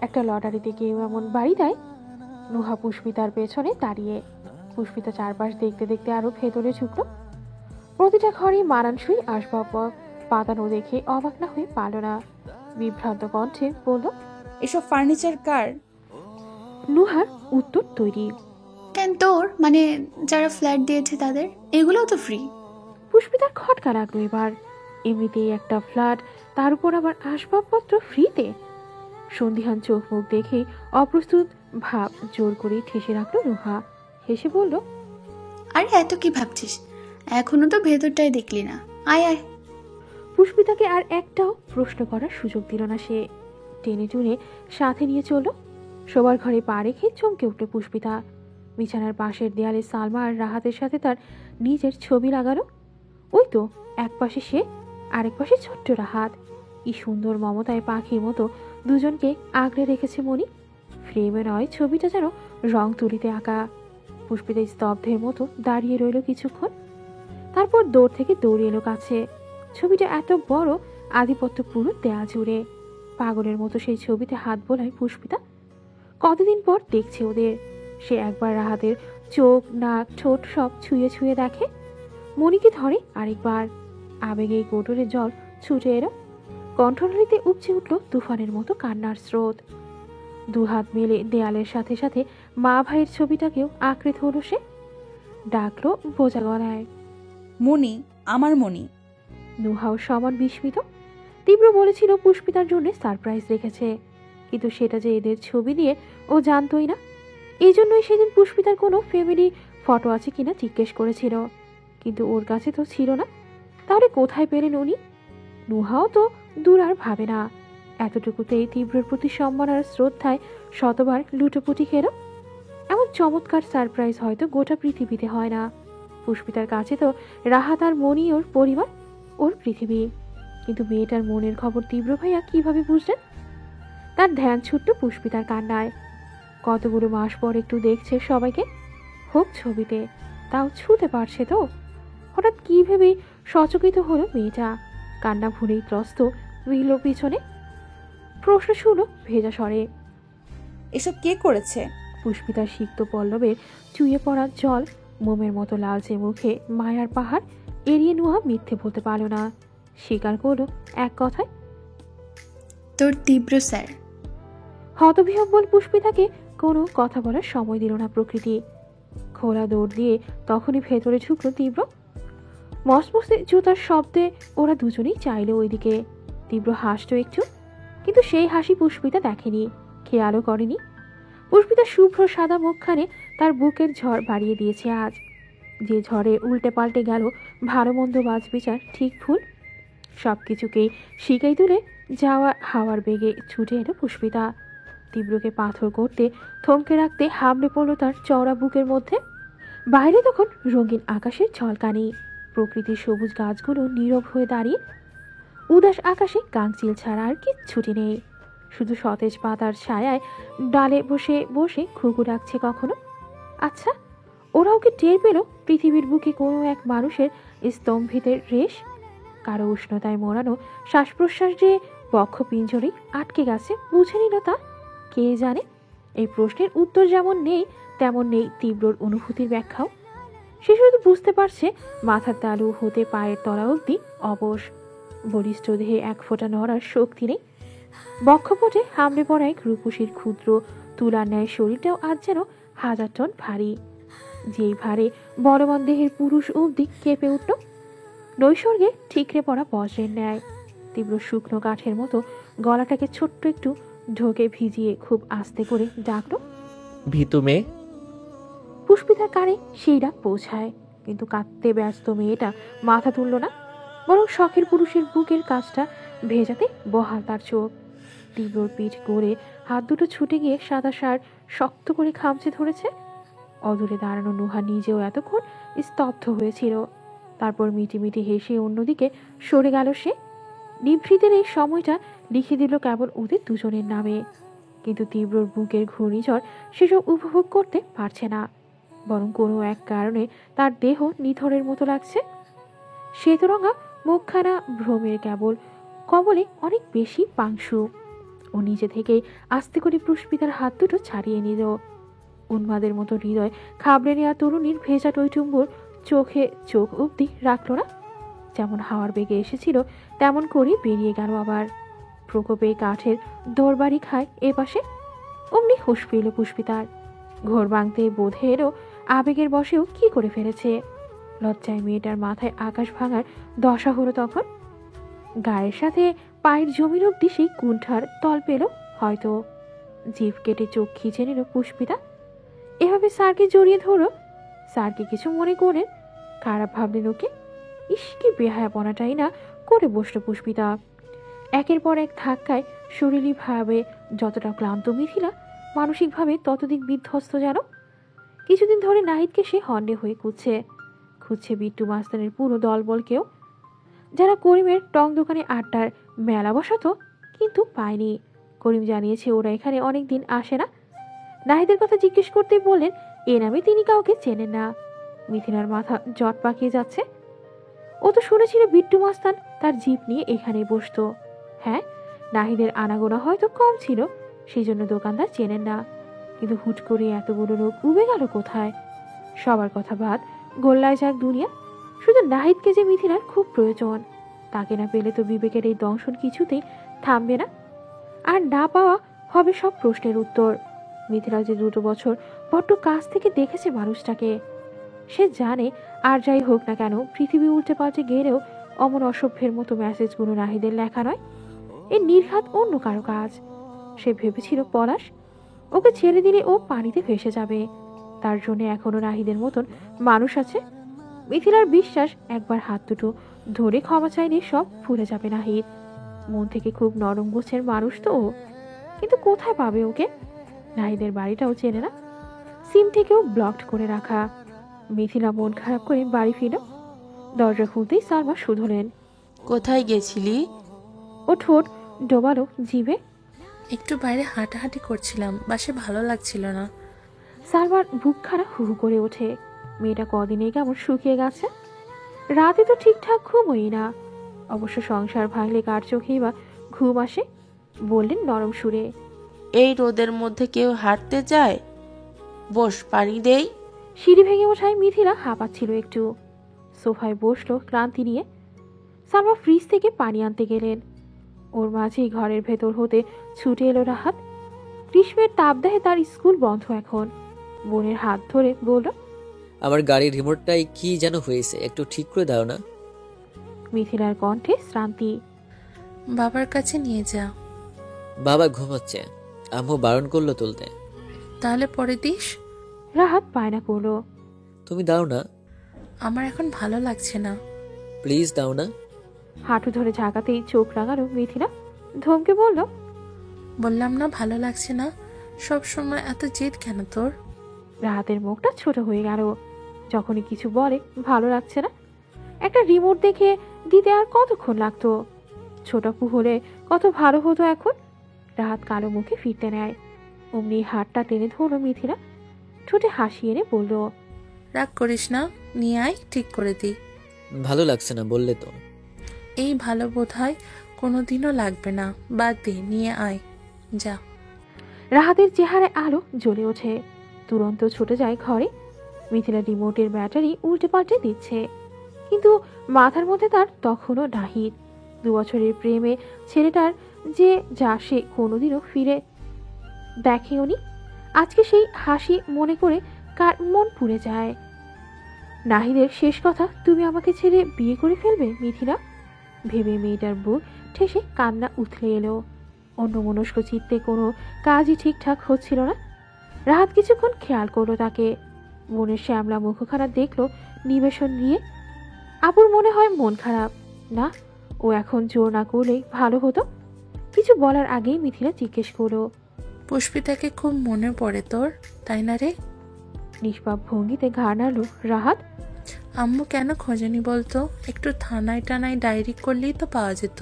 একটা লটারিতে কেউ এমন বাড়ি দেয়? নুহা পুষ্পিতার পেছনে দাঁড়িয়ে। পুষ্পিতা চারপাশ দেখতে দেখতে আরো ভেতরে ঢুকলো। প্রতিটা ঘরে মানানসই আসবাব পাতানো দেখে অবাক না হয়ে পারল না। বিভ্রান্ত কণ্ঠে বলল, এসব ফার্নিচার কার? নুহার উত্তর তৈরি। কেন তোর, মানে যারা ফ্ল্যাট দিয়েছে তাদের? এগুলোও তো ফ্রি। পুষ্পিতার খটকা লাগলো এবার। এমনিতেই একটা ফ্ল্যাট, তার উপর আবার আসবাবপত্র ফ্রিতে। সন্ধিহান চোখ মুখ দেখে অপ্রস্তুত ভাব জোর করে ঠেসে রাখলো নুহা। হেসে বলল, আরে এত কি ভাবছিস, এখনো তো ভেতরটাই দেখলি না, আয় আয়। পুষ্পিতাকে আর একটাও প্রশ্ন করার সুযোগ দিল না সে। টেনে টুনে সাথে নিয়ে চলল। শোবার ঘরে পা রেখে চমকে উঠল পুষ্পিতা। বিছানার পাশের দেয়ালে সালমা আর রাহাতের সাথে তার নিজের ছবি লাগালো। ওই তো এক পাশে সে, আরেক পাশে ছোট্ট রাহাত। কি সুন্দর মমতায় পাখির মতো দুজনকে আগলে রেখেছে মনি। ফ্রেমে নয়, ছবিটা যেন রং তুলিতে আঁকা। পুষ্পিতা স্তব্ধের মতো দাঁড়িয়ে রইল কিছুক্ষণ, তারপর দৌড় থেকে দৌড়ে এলো কাছে। ছবিটা এত বড়, আধিপত্য পুরো দেয়া জুড়ে। পাগলের মতো সেই ছবিতে হাত বোলায় পুষ্পিতা। কতদিন পর দেখছে ওদের। সে একবার রাহাতের চোখ, নাক, ঠোঁট সব ছুঁয়ে ছুঁয়ে দেখে। মনিকে ধরে আরেকবার। আবেগে কোটরে জল ছুটে এলো। কণ্ঠনালীতে উপচে উঠল তুফানের মতো কান্নার স্রোত। দুহাত মেলে দেয়ালের সাথে সাথে মা ভাইয়ের ছবিটাকেও আঁকড়ে ধরল সে। ডাকলো বোঝা গলায়, মনি, আমার মনি। নুহাও সমান বিস্মিত। তীব্র বলেছিল পুষ্পিতার জন্য সারপ্রাইজ রেখেছে, কিন্তু সেটা যে এদের ছবি দিয়ে ও জানতোই না। এই জন্যই সেদিন পুষ্পিতার কোনো ফ্যামিলি ফটো আছে কিনা জিজ্ঞেস করেছিল, কিন্তু ওর কাছে তো ছিল না। তাহলে কোথায় পেলেন উনি? নুহাও তো দূর আর ভাবে না। এতটুকুতেই তীব্রর প্রতি সম্মান আর শ্রদ্ধায় শতবার লুটোপুটি খেল। এমন চমৎকার সারপ্রাইজ হয়তো গোটা পৃথিবীতে হয় না। পুষ্পিতার কাছে তো রাহাত আর মনি ওর পরিবার, ওর পৃথিবী। কিন্তু মেয়েটার মনের খবর তীব্র ভাইয়া কিভাবে বুঝলেন? তার ধ্যান ছুটল পুষ্পিতার কান্নায়। কতগুলো মাস পর একটু দেখছে সবাইকে, হোক ছবিতে, তাও ছুতে পারছে তো। হঠাৎ কি ভেবে সচকিত হলো মেয়েটা। কান্না ভুলেই ত্রস্ত বিল পিছনে। প্রশ্ন শুনো ভেজা স্বরে, এসব কে করেছে? পুষ্পিতার সিক্ত পল্লবের চুইয়ে পড়া জল মোমের মতো লালচে মুখে মায়ার পাহাড় এড়িয়ে নুহা মিথ্যে বলতে পারল না। স্বীকার করলো এক কথায়, তোর তীব্র স্যার। হতবিহ্বল পুষ্পিতাকে কোনো কথা বলার সময় দিল না প্রকৃতি। খোলা দৌড় দিয়ে তখনই ভেতরে ঢুকলো তীব্র। মসমসে জুতার শব্দে ওরা দুজনেই চাইলো ওইদিকে। তীব্র হাসতো একটু, কিন্তু সেই হাসি পুষ্পিতা দেখেনি, খেয়ালও করেনি। পুষ্পিতা শুভ্র সাদা মুখখানে তার বুকের ঝড় বাড়িয়ে দিয়েছে আজ। যে ঝড়ে উল্টে পাল্টে গেল ভালো মন্দ বাজ বিচার ঠিক ভুল সব কিছুকেই শিকাই তুলে যাওয়া হাওয়ার বেগে ছুটে এলো পুষ্পিতা। তীব্রকে পাথর করতে থমকে রাখতে হামলে পড়ল তার চওড়া বুকের মধ্যে। বাইরে তখন রঙিন আকাশের ঝলকানি। প্রকৃতির সবুজ গাছগুলো নীরব হয়ে দাঁড়িয়ে। উদাস আকাশে কাংচিল ছাড়া আর কিচ্ছুটি নেই। শুধু সতেজ পাতার ছায়ায় ডালে বসে বসে ঘুঘু ডাকছে কখনো। আচ্ছা, ওরাও কি টের পেল পৃথিবীর বুকে কোনো এক মানুষের স্তম্ভিতের রেশ? কারো উষ্ণতায় মোড়ানো শ্বাস প্রশ্বাস যে বক্ষ পিঞ্জরে আটকে গেছে, বুঝে নিল তা? কে জানে। এই প্রশ্নের উত্তর যেমন নেই, তেমন নেই তীব্রর অনুভূতির ব্যাখ্যাও। সে শুধু বুঝতে পারছে মাথার তালু হতে পায়ের তলা অবধি অবশ। বলিষ্ঠ দেহে এক ফোঁটা নড়ার শক্তি নেই। বক্ষপটে হামলে পড়ায় রূপসীর ক্ষুদ্র তুলার ন্যায় শরীরটাও আজ যেন 1000 টন ভারী। যেই ভারে বলবান দেহের পুরুষ অবধি কেঁপে উঠল। নৈসর্গে ঠিকরে পড়া বজ্রের ন্যায়। তীব্র শুকনো কাঠের মতো গলাটাকে ছোট্ট একটু ঢোকে ভিজিয়ে খুব আস্তে করে ডাকলো, ভিতু মেয়ে। পুষ্পিতার কানে সেই ডাক পৌঁছায়, কিন্তু কাঁদতে ব্যস্ত মেয়েটা মাথা তুলল না, বরং শখের পুরুষের বুকের কাজটা ভেজাতে বহাল তার চোখ। তীব্রর পিঠ গড়ে হাত দুটো ছুটে গিয়ে সাদা শার্ট শক্ত করে খামচে ধরেছে। অদূরে দাঁড়ানো নুহা নিজেও এতক্ষণ স্তব্ধ হয়েছিল। তারপর মিটিমিটি হেসে অন্যদিকে সরে গেল সে। নিভৃতের এই সময়টা লিখে দিল কেবল ওদের দুজনের নামে। কিন্তু তীব্রর বুকের ঘূর্ণিঝড় সেসব উপভোগ করতে পারছে না, বরং কোনো এক কারণে তার দেহ নিথরের মতো লাগছে। শ্বেতরঙা মুখখানা ভ্রমের কেবল কবলে অনেক বেশি পাংশু। ও নিজে থেকেই আস্তে করে পুষ্পিতার হাত দুটো ছাড়িয়ে নিল। উন্মাদের মতো হৃদয় খাবড়ে নেওয়া তরুণীর ভেজা টইটুম্বুর চোখে চোখ অবধি রাখল না। যেমন হাওয়ার বেগে এসেছিল তেমন করেই বেরিয়ে গেল আবার। প্রকোপে কাঠের দৌড়বাড়ি খায় এ পাশে। অমনি হুঁশ ফিরল পুষ্পিতার। ঘোর ভাঙতে বোধে এরও আবেগের বশেও কি করে ফেলেছে। লজ্জায় মেয়েটার মাথায় আকাশ ভাঙার দশা হলো তখন। গায়ের সাথে পায়ের জমির অব্দি সেই কুণ্ঠার তল পেল হয়তো। জিভ কেটে চোখ খিচে নিল পুষ্পিতা। এভাবে স্যারকে জড়িয়ে ধরো। স্যারকে কিছু মনে করেন? খারাপ ভাবলেন ওকে? ইস, কি বেহায়াপনাটাই না করে বসল পুষ্পিতা। একের পর এক ধাক্কায় শরীরীভাবে যতটা ক্লান্ত মিথিলা, মানসিকভাবে ততদিক বিধ্বস্ত যেন। কিছুদিন ধরে নাহিদকে সে হন্ডে হয়ে খুঁজছে বিট্টু মাস্তানের পুরো দলবলকেও, যারা করিমের টং দোকানে আড্ডার মেলা বসাতো, কিন্তু পায়নি। করিম জানিয়েছে ওরা এখানে অনেকদিন আসে না। নাহিদের কথা জিজ্ঞেস করতেই বললেন এ নামে তিনি কাউকে চেনেন না। মিথিলার মাথা জট পাকিয়ে যাচ্ছে। ও তো শুনেছিল বিট্টু মাস্তান তার জিপ নিয়ে এখানেই বসতো। হ্যাঁ, নাহিদের আনাগোনা হয়তো কম ছিল, সেই জন্য দোকানদার চেনেন না। কিন্তু হুট করে এতগুলো লোক উবে গেল কোথায়? সবার কথা বাদ, গোল্লায় যাক দুনিয়া। শুধু নাহিদকে যে মিথিলার খুব প্রয়োজন, তাকে না পেলে তো বিবেকের এই দংশন কিছুতেই থামবে না। আর না পাওয়া হবে সব প্রশ্নের উত্তর। মিথিলা যে 2 বছর বড্ড কাছ থেকে দেখেছে মানুষটাকে, সে জানে আর যাই হোক না কেন পৃথিবী উল্টে পাল্টে গেলেও অমন অসভ্যের মতো মেসেজগুলো নাহিদের লেখা নয়, এ নির্ঘাত অন্য কারো কাজ। সে ভেবেছিল পলাশ, ওকে ছেড়ে দিলে ও পানিতে ভেসে যাবে। তার জন্য এখনো নাহিদের মতন মানুষ আছে। মিথিলার বিশ্বাস একবার হাত দুটো ধরে ক্ষমা চাইলে সব ভুলে যাবে নাহিদ। মন থেকে খুব নরম গোছের মানুষ তো ও, কিন্তু কোথায় পাবে ওকে? নাহিদের বাড়িটাও চেনে না, সিম থেকেও ব্লকড করে রাখা। মিথিলা মন খারাপ করে বাড়ি ফিরল। দরজা খুলতেই সালমা শুধলেন, কোথায় গেছিলি? ও ঠোঁট ডোবালো জিভে। একটু বাইরে হাঁটাহাঁটি করছিলাম, বাসে ভালো লাগছিল না। সালমার বুকখানা হু হু করে ওঠে। মেয়েটা কদিনে কেমন শুকিয়ে গেছে। রাতে তো ঠিকঠাক ঘুমোই না। অবশ্য সংসার ভাঙলে কার চোখেই বা ঘুম আসে? বললেন নরম সুরে, এই রোদের মধ্যে কেউ হাঁটতে যায়? বস, পানি দেই। সিঁড়ি ভেঙে ওঠায় মিথিলা হাঁপাচ্ছিল একটু। সোফায় বসলো ক্লান্তি নিয়ে। সালমা ফ্রিজ থেকে পানি আনতে গেলেন। ওর মাঝেই ঘরের ভেতর হতে ছুটে এলো রাহাত। গ্রীষ্মের তাপদাহে তার স্কুল বন্ধ এখন। বোনের হাত ধরে বলল, আমার গাড়ির রিমোটটাই কি যেন হয়েছে, একটু ঠিক করে দাও না। মিথিলার কণ্ঠে শ্রান্তি। বাবার কাছে নিয়ে যা। বাবা ঘুমাচ্ছে, আম্মু বারণ করলো তুলতে। তাহলে পরে দিস। রাহাত বায়না করলো, তুমি দাও না। আমার এখন ভালো লাগছে না। প্লিজ দাও না। হাঁটু ধরে ঝাঁকাতেই চোখ রাঙালো মিথিলা। ধমকে বলল, বললাম না ভালো লাগছে না। সব সময় এত জেদ কেন তোর? রাহাতের মুখটা ছোট হয়ে গেল। যখনই কিছু বলে ভালো লাগছে না, একটা রিমোট দেখে দিতে আর কতক্ষণ লাগতো? ছোটপু হলে কত ভালো হতো এখন। রাহাত কালো মুখে ফিরতে নেয়। অমনি হাতটা টেনে ধরলো মিথিলা। ঠোঁটে হাসি এনে বলল, রাগ করিস না, নিয়ে আয়, ঠিক করে দিই। ভালো লাগছে না বললে তো। এই ভালো বোধ হয় কোনোদিনও লাগবে না, বাদ দে, নিয়ে আয়, যা। রাহাতের চেহারায় আলো জ্বলে ওঠে। তুরন্ত ছুটে যায় ঘরে। মিথিলা রিমোটের ব্যাটারি উল্টে পাল্টে দিচ্ছে, কিন্তু মাথার মধ্যে তার তখনও নাহিদ। 2 বছরের প্রেমে ছেলেটার যে যা সে কোনোদিনও ফিরে দেখেওনি। আজকে সেই হাসি মনে করে কার মন পুড়ে যায়। নাহিদের শেষ কথা, তুমি আমাকে ছেড়ে বিয়ে করে ফেলবে মিথিলা? ভেবে মেয়েটার বুক ঠেসে কান্না উথলে এলো। অন্যমনস্ক চিত্তে কোনো কাজই ঠিকঠাক হচ্ছিল না। রাহাত কিছুক্ষণ খেয়াল করলো তাকে। বোনের শ্যামলা মুখখানা দেখলো নিবেশন নিয়ে। আপুর মনে হয় মন খারাপ না, ও এখন জোর না করলেই ভালো হতো। কিছু বলার আগেই মিথিলা জিজ্ঞেস করলো, পুষ্পিতাকে খুব মনে পড়ে তোর, তাই না রে? নিষ্পাপ ভঙ্গিতে ঘাড় নাড়ল রাহাত। আম্মু কেন খোঁজেনি বলতো? একটু থানায় টানায় ডায়েরি করলেই তো পাওয়া যেত।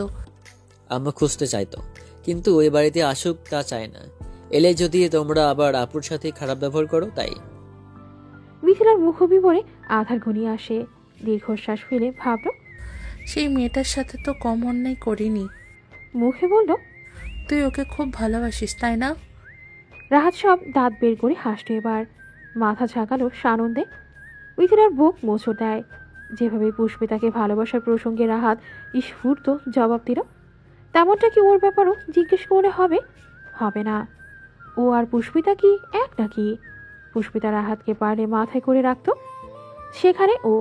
আম্মা খুঁজতে চাইতো, কিন্তু ওই বাড়িতে আসুক তা চায় না। এলে যদি তোমরা আবার আপুর সাথে খারাপ ব্যবহার করো তাই। মিথিলার মুখবিবরে আধার ঘনিয়ে আসে। দীর্ঘশ্বাস ফেলে ভাবল, সেই মেয়েটার সাথে তো কম অন্যায় করিনি। মুখে বলল, তুই ওকে খুব ভালোবাসিস তাই না? রাহাত সব দাঁত বের করে হাসল। এবার মাথা ঝাঁকালো সানন্দে। মিথিলার বুক মোচড় দেয়। যেভাবে পুষ্পিতাকে ভালোবাসার প্রসঙ্গে রাহাত স্ফূর্ত জবাব দিল, তেমনটা কি ওর ব্যাপারও জিজ্ঞেস করে হবে? হবে না। ও আর পুষ্পিতা কি এক নাকি? পুষ্পিতা রাহাতকে পারলে মাথায় করে রাখত, সেখানে ও।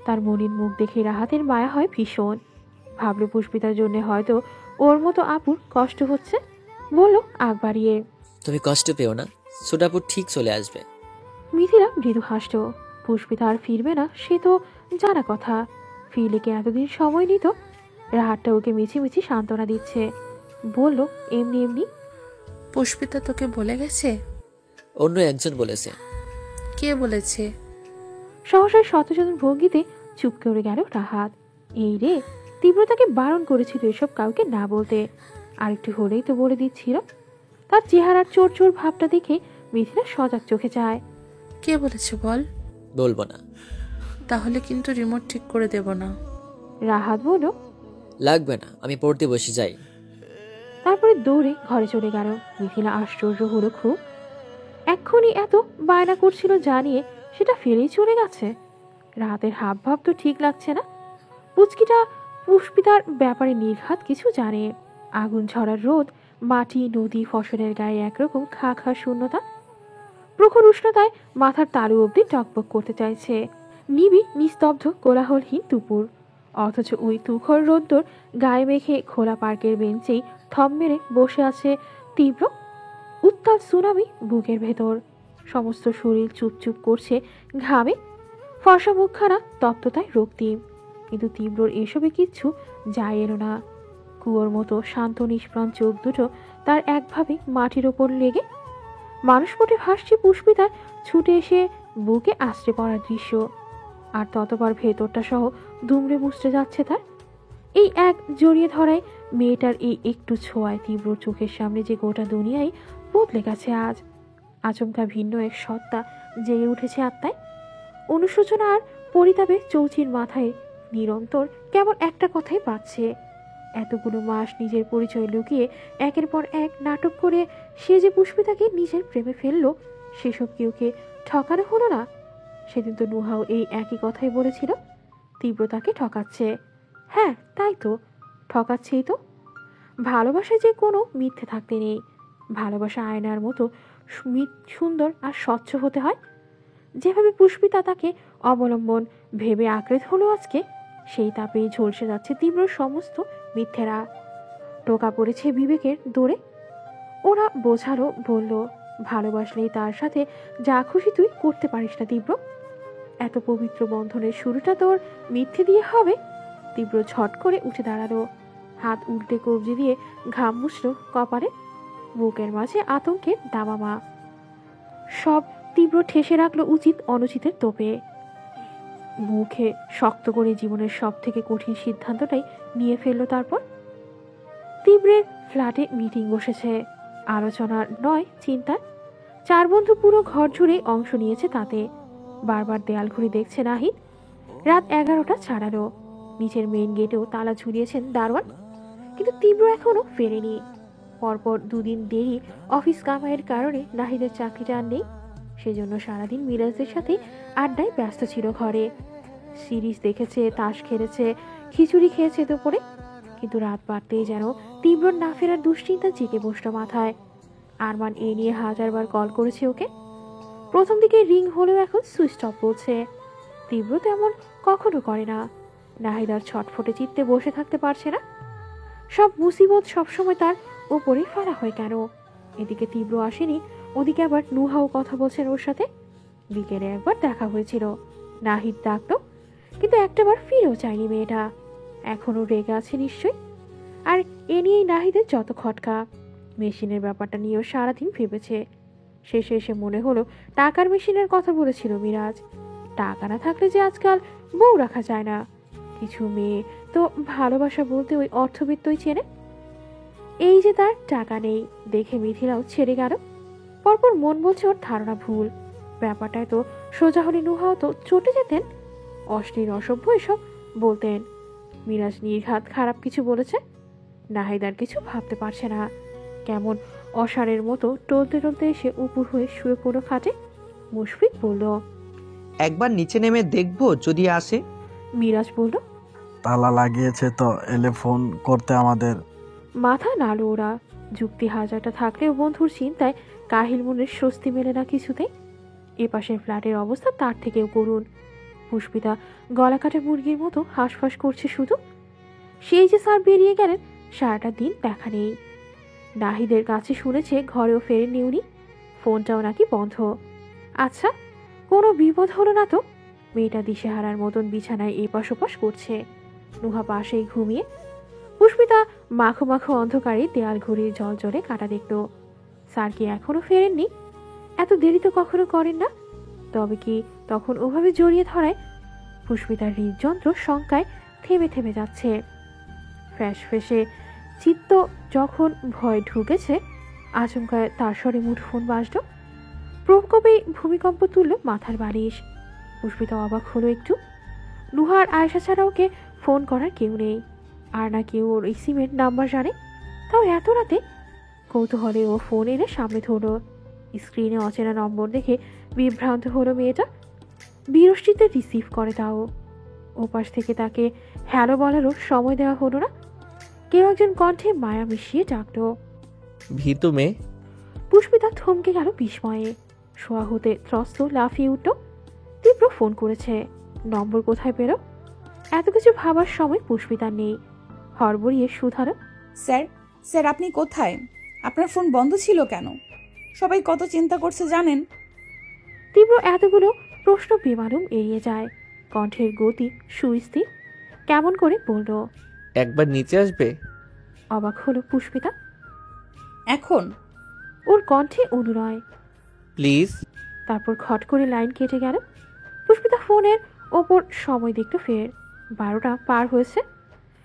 তার মনির মুখ দেখে রাহাতের মায়া হয় ভীষণ। ভাবল পুষ্পিতার জন্য হয়তো ওর মতো আপুর কষ্ট হচ্ছে। বলল আগ বাড়িয়ে, তুমি কষ্ট পেও না, ছোটাপুর ঠিক চলে আসবে। মিথিলা মৃদু হাসল। পুষ্পিতা আর ফিরবে না সে তো জানা কথা। ফিরলে কি এতদিন সময় নিত? রাহাতটা ওকে মিছিমিছি সান্ত্বনা দিচ্ছে। বলল এমনি এমনি। পুষ্পিতা তোকে বলে গেছে? অন্য একজন বলেছে। কে বলেছে? সহসায় সচেতন ভঙ্গিতে চুপ করে গেল রাহাত। এই রে, তীব্রতাকে বারণ করেছিল এসব কাউকে না বলতে, আর একটু হলেই তো বলে দিচ্ছিল। তার চেহারার চোর চোর ভাবটা দেখে মিথিলা সজাগ চোখে যায়। কে বলেছে বল? বলবো না। তাহলে কিন্তু রিমোট ঠিক করে দেব না। রাহাত বলল, লাগবে না, আমি পড়তে বসে যাই। তারপরে দৌড়ে ঘরে চলে গেল। মিথিলা আশ্চর্য হলো খুব। এক্ষুনি এত বায়না করছিল জানিয়ে সেটা ফেলেই চলে গেছে। রাহাতের হাব ভাব তো ঠিক লাগছে না। পুচকিটা পুষ্পিতার ব্যাপারে নির্ঘাত কিছু জানে। আগুন ঝরার রোদ, মাটি, নদী, ফসলের গায়ে একরকম খা খা শূন্যতা। প্রখর উষ্ণতায় মাথার তালু অবধি টকবক করতে চাইছে। নিবিড় নিস্তব্ধ কোলাহলহীন দুপুর, অথচ ওই তুখর রোদ্দুর গায়ে মেখে খোলা পার্কের বেঞ্চেই থম মেরে বসে আছে তীব্র। উত্তাল সুনামি বুকের ভেতর, সমস্ত শরীর চুপচুপ করছে ঘামে। ফর্সা মুখখানা তপ্ততায় রক্তিম, কিন্তু তীব্রর এসবে কিচ্ছু যায় এলো না। কুয়োর মতো শান্ত নিষ্প্রাণ চোখ দুটো তার একভাবে মাটির ওপর লেগে। মানুষপটে ভাসছে পুষ্পিতার ছুটে এসে বুকে আশ্রে পড়ার দৃশ্য, আর ততবার ভেতরটা সহ দুমড়ে মুচড়ে যাচ্ছে তার। এই এক জড়িয়ে ধরায়, মেয়েটার এই একটু ছোঁয়ায় তীব্র চোখের সামনে যে গোটা দুনিয়ায় বদলে গেছে আজ। আচমকা ভিন্ন এক সত্তা জেগে উঠেছে আত্মায়। অনুশোচনা আর পরিতাপে চৌচির মাথায় নিরন্তর কেমন একটা কথাই পাচ্ছে, এতগুলো মাস নিজের পরিচয় লুকিয়ে একের পর এক নাটক করে সে যে পুষ্পিতাকে নিজের প্রেমে ফেললো, সেসব কেউকে ঠকানো হলো না। সেদিন তো নুহাও এই একই কথাই বলেছিল, তীব্রতাকে ঠকাচ্ছে। হ্যাঁ তাই তো, ঠকাচ্ছেই তো। ভালোবাসায় যে কোনো মিথ্যে থাকতে নেই। ভালোবাসা আয়নার মতো সুন্দর আর স্বচ্ছ হতে হয়। যেভাবে পুষ্পিতা তাকে অবলম্বন ভেবে আঁকড়ে হলো আজকে, সেই তাপেই ঝলসে যাচ্ছে তীব্র সমস্ত মিথ্যেরা। টোকা পড়েছে বিবেকের দৌড়ে। ওরা বোঝালো, বলল, ভালোবাসলেই তার সাথে যা খুশি তুই করতে পারিস না তীব্র। এত পবিত্র বন্ধনের শুরুটা তোর মিথ্যে দিয়ে হবে। তীব্র ঝট করে উঠে দাঁড়ালো, হাত উল্টে কবজি দিয়ে ঘাম মুছল কপালে। বুকের মাঝে আতঙ্কের দামামা। সব তীব্র ঠেসে রাখলো উচিত অনুচিতের তোপে। মুখে শক্ত করে জীবনের সব থেকে কঠিন সিদ্ধান্তটাই নিয়ে ফেললো। তারপর তীব্রের ফ্ল্যাটে মিটিং বসেছে, আলোচনার নয় চিন্তার। চার বন্ধু পুরো ঘর জুড়ে অংশ নিয়েছে তাতে। বারবার দেয়াল ঘুরে দেখছে নাহিদ। রাত 11টা ছাড়ালো। নিচের মেইন গেটেও তালা ঝুলিয়েছেন দারোয়ান, কিন্তু তীব্র এখনো ফেরেনি। পরপর দুদিন দেরি অফিস কামাইয়ের কারণে নাহিদের চাকরিটা আর নেই। সেজন্য সারাদিন মিরাজদের সাথে আড্ডায় ব্যস্ত ছিল ঘরে। সিরিজ দেখেছে, তাস খেলেছে, খিচুড়ি খেয়েছে দুপুরে। কিন্তু রাত বাড়তেই যেন তীব্র না ফেরার দুশ্চিন্তা জেগে বসল মাথায়। আরমান এ নিয়ে হাজারবার কল করেছে ওকে। প্রথম দিকে রিং হলেও এখন সুইচ অফ বলছে। তীব্র তেমন কখনো করে না। নাহিদ আর ছটফটে চিত্তে বসে থাকতে পারছে না। সব মুসিবত সবসময় তার ওপরেই ফেলা হয় কেন? এদিকে তীব্র আসেনি, ওদিকে আবার নুহাও কথা বলছেন ওর সাথে। বিকেলে একবার দেখা হয়েছিল, নাহিদ ডাকতো, কিন্তু একটাবার ফিরেও চায়নি মেয়েটা। এখনো রেগে আছে নিশ্চয়ই। আর এ নিয়েই নাহিদের যত খটকা। মেশিনের ব্যাপারটা নিয়েও সারাদিন ভেবেছে। শেষে এসে মনে হলো টাকার মেশিনের কথা বলেছিল মিরাজ। টাকা না থাকলে যে আজকাল বউ রাখা যায় না। কিছু মেয়ে তো ভালোবাসা বলতে ওই অর্থবিত্তই চেনে। এই যে তার টাকা নেই দেখে মিথিলাও ছেড়ে গেল। পরপর মন বলছে ওর ধারণা ভুল। ব্যাপারটায় তো সোজা হলে নুহাও তো চটে যেতেন। অশ্লীল অসভ্য এসব বলতেন। মিরাজ নির্ঘাত খারাপ কিছু বলেছে। নাহিদ আর কিছু ভাবতে পারছে না। কেমন অসারের মতো টলতে টলতে এসে উপুর হয়ে শুয়ে পড়ো খাটে। মুশফিক বলল, একবার নিচে নেমে দেখবো যদি আসে। মিরাজ বলল, তালা লাগিয়েছে তো, এলে ফোন করতে আমাদের। মাথা নাড়ল ওরা। যুক্তি হাজারটা থাকলেও বন্ধুর চিন্তায় কাহিল মনের স্বস্তি মেলে না কিছুতেই। এপাশের ফ্ল্যাটের অবস্থা তার থেকেও করুণ। পুষ্পিতা গলা কাটা মুরগির মতো হাঁসফাঁস করছে শুধু। সেই যে স্যার বেরিয়ে গেলেন, সারাটা দিন দেখা নেই। নাহিদের কাছে শুনেছে ঘরেও ফেরেননি উনি। ফোনটাও নাকি বন্ধ। আচ্ছা, কোনো বিপদ হলো না তো? মেয়েটা দিশেহারার মতন বিছানায় এপাশ ওপাশ করছে। নুহা পাশেই ঘুমিয়ে। পুষ্পিতা মাখো মাখো অন্ধকারে দেয়াল ঘড়ির জল জলে কাটা দেখল। স্যার কি এখনো ফেরেননি? এত দেরি তো কখনো করেন না। তবে কি তখন ওভাবে জড়িয়ে ধরায়? পুষ্পিতার হৃদযন্ত্র শঙ্কায় থেমে থেমে যাচ্ছে। ফ্যাস ফেসে চিত্ত যখন ভয় ঢুকেছে, আচমকায় তার স্বরে মুঠোফোন বাজল। প্রকোপে ভূমিকম্প তুলল মাথার বালিশ। পুষ্পিতা অবাক হলো একটু। নুহার আয়েশা ছাড়া ওকে ফোন করার কেউ নেই। আর না কেউ ওর এই সিমের নাম্বার জানে, তাও এত রাতে। কৌতূহলে ও ফোন এনে সামনে ধরল। স্ক্রিনে অচেনা নম্বর দেখে বিভ্রান্ত হলো মেয়েটা। বিরক্তিতে রিসিভ করে তাও। ওপাশ থেকে তাকে হ্যালো বলারও সময় দেওয়া হলো না। কেউ একজন কণ্ঠে মায়া মিশিয়ে ডাকল, ভীতু মেয়ে। পুষ্পিতা থমকে গেল বিস্ময়ে। শোয়া হতে ত্রস্ত লাফিয়ে উঠল। তীব্র ফোন করেছে। নম্বর কোথায় পেল? এত কিছু ভাবার সময় পুষ্পিতার নেই। হড়বড়িয়ে শুধালো, স্যার স্যার আপনি কোথায়? আপনার ফোন বন্ধ ছিল কেন? সবাই কত চিন্তা করছে জানেন? তীব্র এতগুলো প্রশ্ন বেমালুম এড়িয়ে যায়। কণ্ঠের গতি সুস্থির। কেমন করে বলল, একবার নিচে আসবে? অবাক হলো পুষ্পিতা। এখন? ওর কণ্ঠে অনুনয়। প্লিজ। তারপর খট করে লাইন কেটে গেল। পুষ্পিতা ফোনের ওপর সময় দেখল ফের। 12টা পার হয়েছে।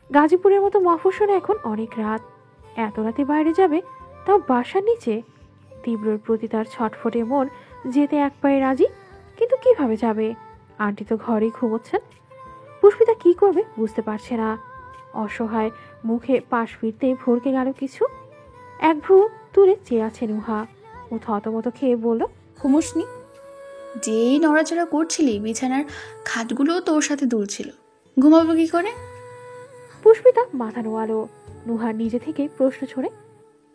গাজীপুরের মতো মফস্বলে এখন অনেক রাত। এত রাতে বাইরে যাবে, তাও বাসার নিচে। তীব্রর প্রতি তার ছটফটে মন যেতে এক পায়ে রাজি, কিন্তু কিভাবে যাবে? আন্টি তো ঘরেই ঘুমোচ্ছেন। পুষ্পিতা কি করবে বুঝতে পারছে না। অসহায় মুখে পাশ ফিরতেই ভরকে গেল কিছু। এক ভ্রু তুলে চেয়ে আছে নুহা। ও থতমত খেয়ে বলল, ঘুমোসনি? যেই নড়াচড়া করছিলি বিছানার খাটগুলোও তোর সাথে দুলছিল, ঘুমাবো কি করে? পুষ্পিতা মাথা নোয়ালো। নুহার নিজে থেকে প্রশ্ন ছড়ে,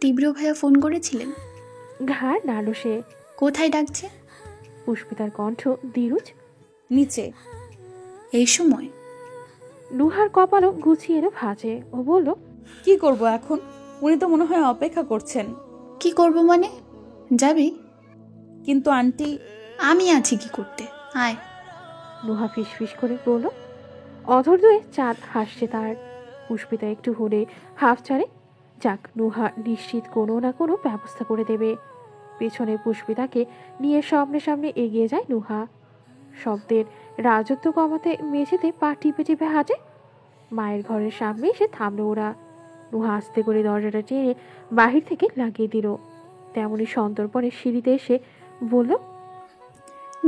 তীব্র ভাইয়া ফোন করেছিলেন? ঘাড় নাড়ল সে। কোথায় ডাকছে? পুষ্পিতার কণ্ঠ দিরুজ। নিচে। এই সময়? নুহার কপালও গুছিয়ে এলো ভাঁজে। ও বলল, কি করব এখন? উনি তো মনে হয় অপেক্ষা করছেন। কি করব মানে? যাবি? কিন্তু আন্টি। আমি আছি কি করতে, আয়। নুহা ফিসফিস করে বলল। অধৈর্যে চাঁদ হাসছে তার। পুষ্পিতা একটু হলে হাফ ছাড়ে। যাক, নুহা নিশ্চিত কোনো না কোনো ব্যবস্থা করে দেবে। পেছনে পুষ্পিতাকে নিয়ে সামনে সামনে এগিয়ে যায় নুহা। শব্দের রাজত্ব কমাতে মেঝেতে পা টিপে টিপে হাঁটে। মায়ের ঘরের সামনে এসে থামলো ওরা। নুহা আস্তে করে দরজাটা টেনে বাহির থেকে লাগিয়ে দিল। তেমনি সন্তর্পণে সিঁড়িতে এসে বলল,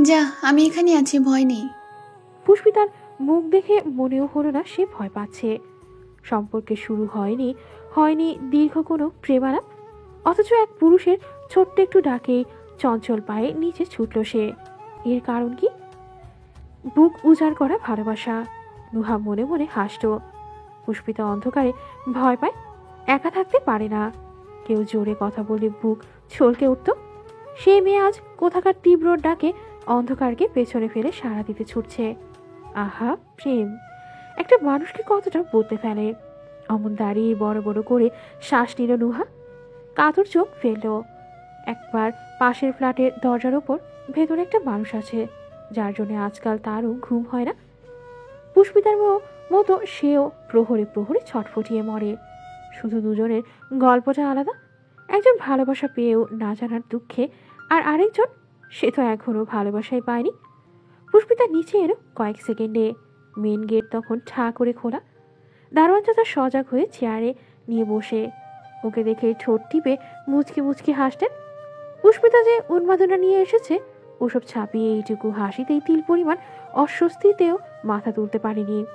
যা, আমি এখানে আছি, ভয় নেই। পুষ্পিতার মুখ দেখে মনেও হলো না সে ভয় পাচ্ছে। সম্পর্কে শুরু হয়নি দীর্ঘ কোনো প্রেমালাপ, অথচ এক পুরুষের ছোট্ট একটু ডাকে চঞ্চল পায়ে নিচে ছুটল সে। এর কারণ কি? বুক উজাড় করা ভালোবাসা। নুহা মনে মনে হাসত। পুষ্পিতা অন্ধকারে ভয় পায়, একা থাকতে পারে না। কেউ জোরে কথা বলে বুক ছলকে উঠত। সেই মেয়ে আজ কোথাকার তীব্র ডাকে অন্ধকারকে পেছনে ফেলে সাড়া দিতে ছুটছে। আহা, প্রেম একটা মানুষকে কতটা বদলে ফেলে। অমন দাঁড়িয়ে বড় বড় করে শ্বাস নিল নুহা। কাতর চোখ ফেলল। একবার পাশের ফ্ল্যাটের দরজার ওপর ভেতরে একটা মানুষ আছে, যার জন্য আজকাল তারও ঘুম হয় না। পুষ্পিতার মতো সেও প্রহরে প্রহরে ছটফটিয়ে মরে। শুধু দুজনের গল্পটা আলাদা। একজন ভালোবাসা পেয়েও না জানার দুঃখে, আর আরেকজন সে তো এখনও ভালোবাসাই পায়নি। পুষ্পিতা নিচে এলো কয়েক সেকেন্ডে। মেন গেট তখন ঠা করে খোলা। দারোয়ান চাচা সজাগ হয়ে চেয়ারে নিয়ে বসে ওকে দেখে ঠোঁট টিপে মুচকি মুচকি হাসতেন। পুষ্পিতা যে উন্মাদনা নিয়ে এসেছে ওসব ছাপিয়ে এইটুকু হাসিতেই তিল পরিমাণ অস্বস্তিতেও মাথা তুলতে পারেনি।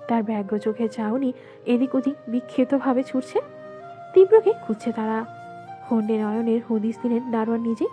তার ব্যগ্র চোখে চাউনি এদিক ওদিক বিক্ষিপ্তভাবে ছুটছে। তীব্রকে খুঁজছে তারা। হন্যে নয়নের হদিস দিলেন দারোয়ান নিজে।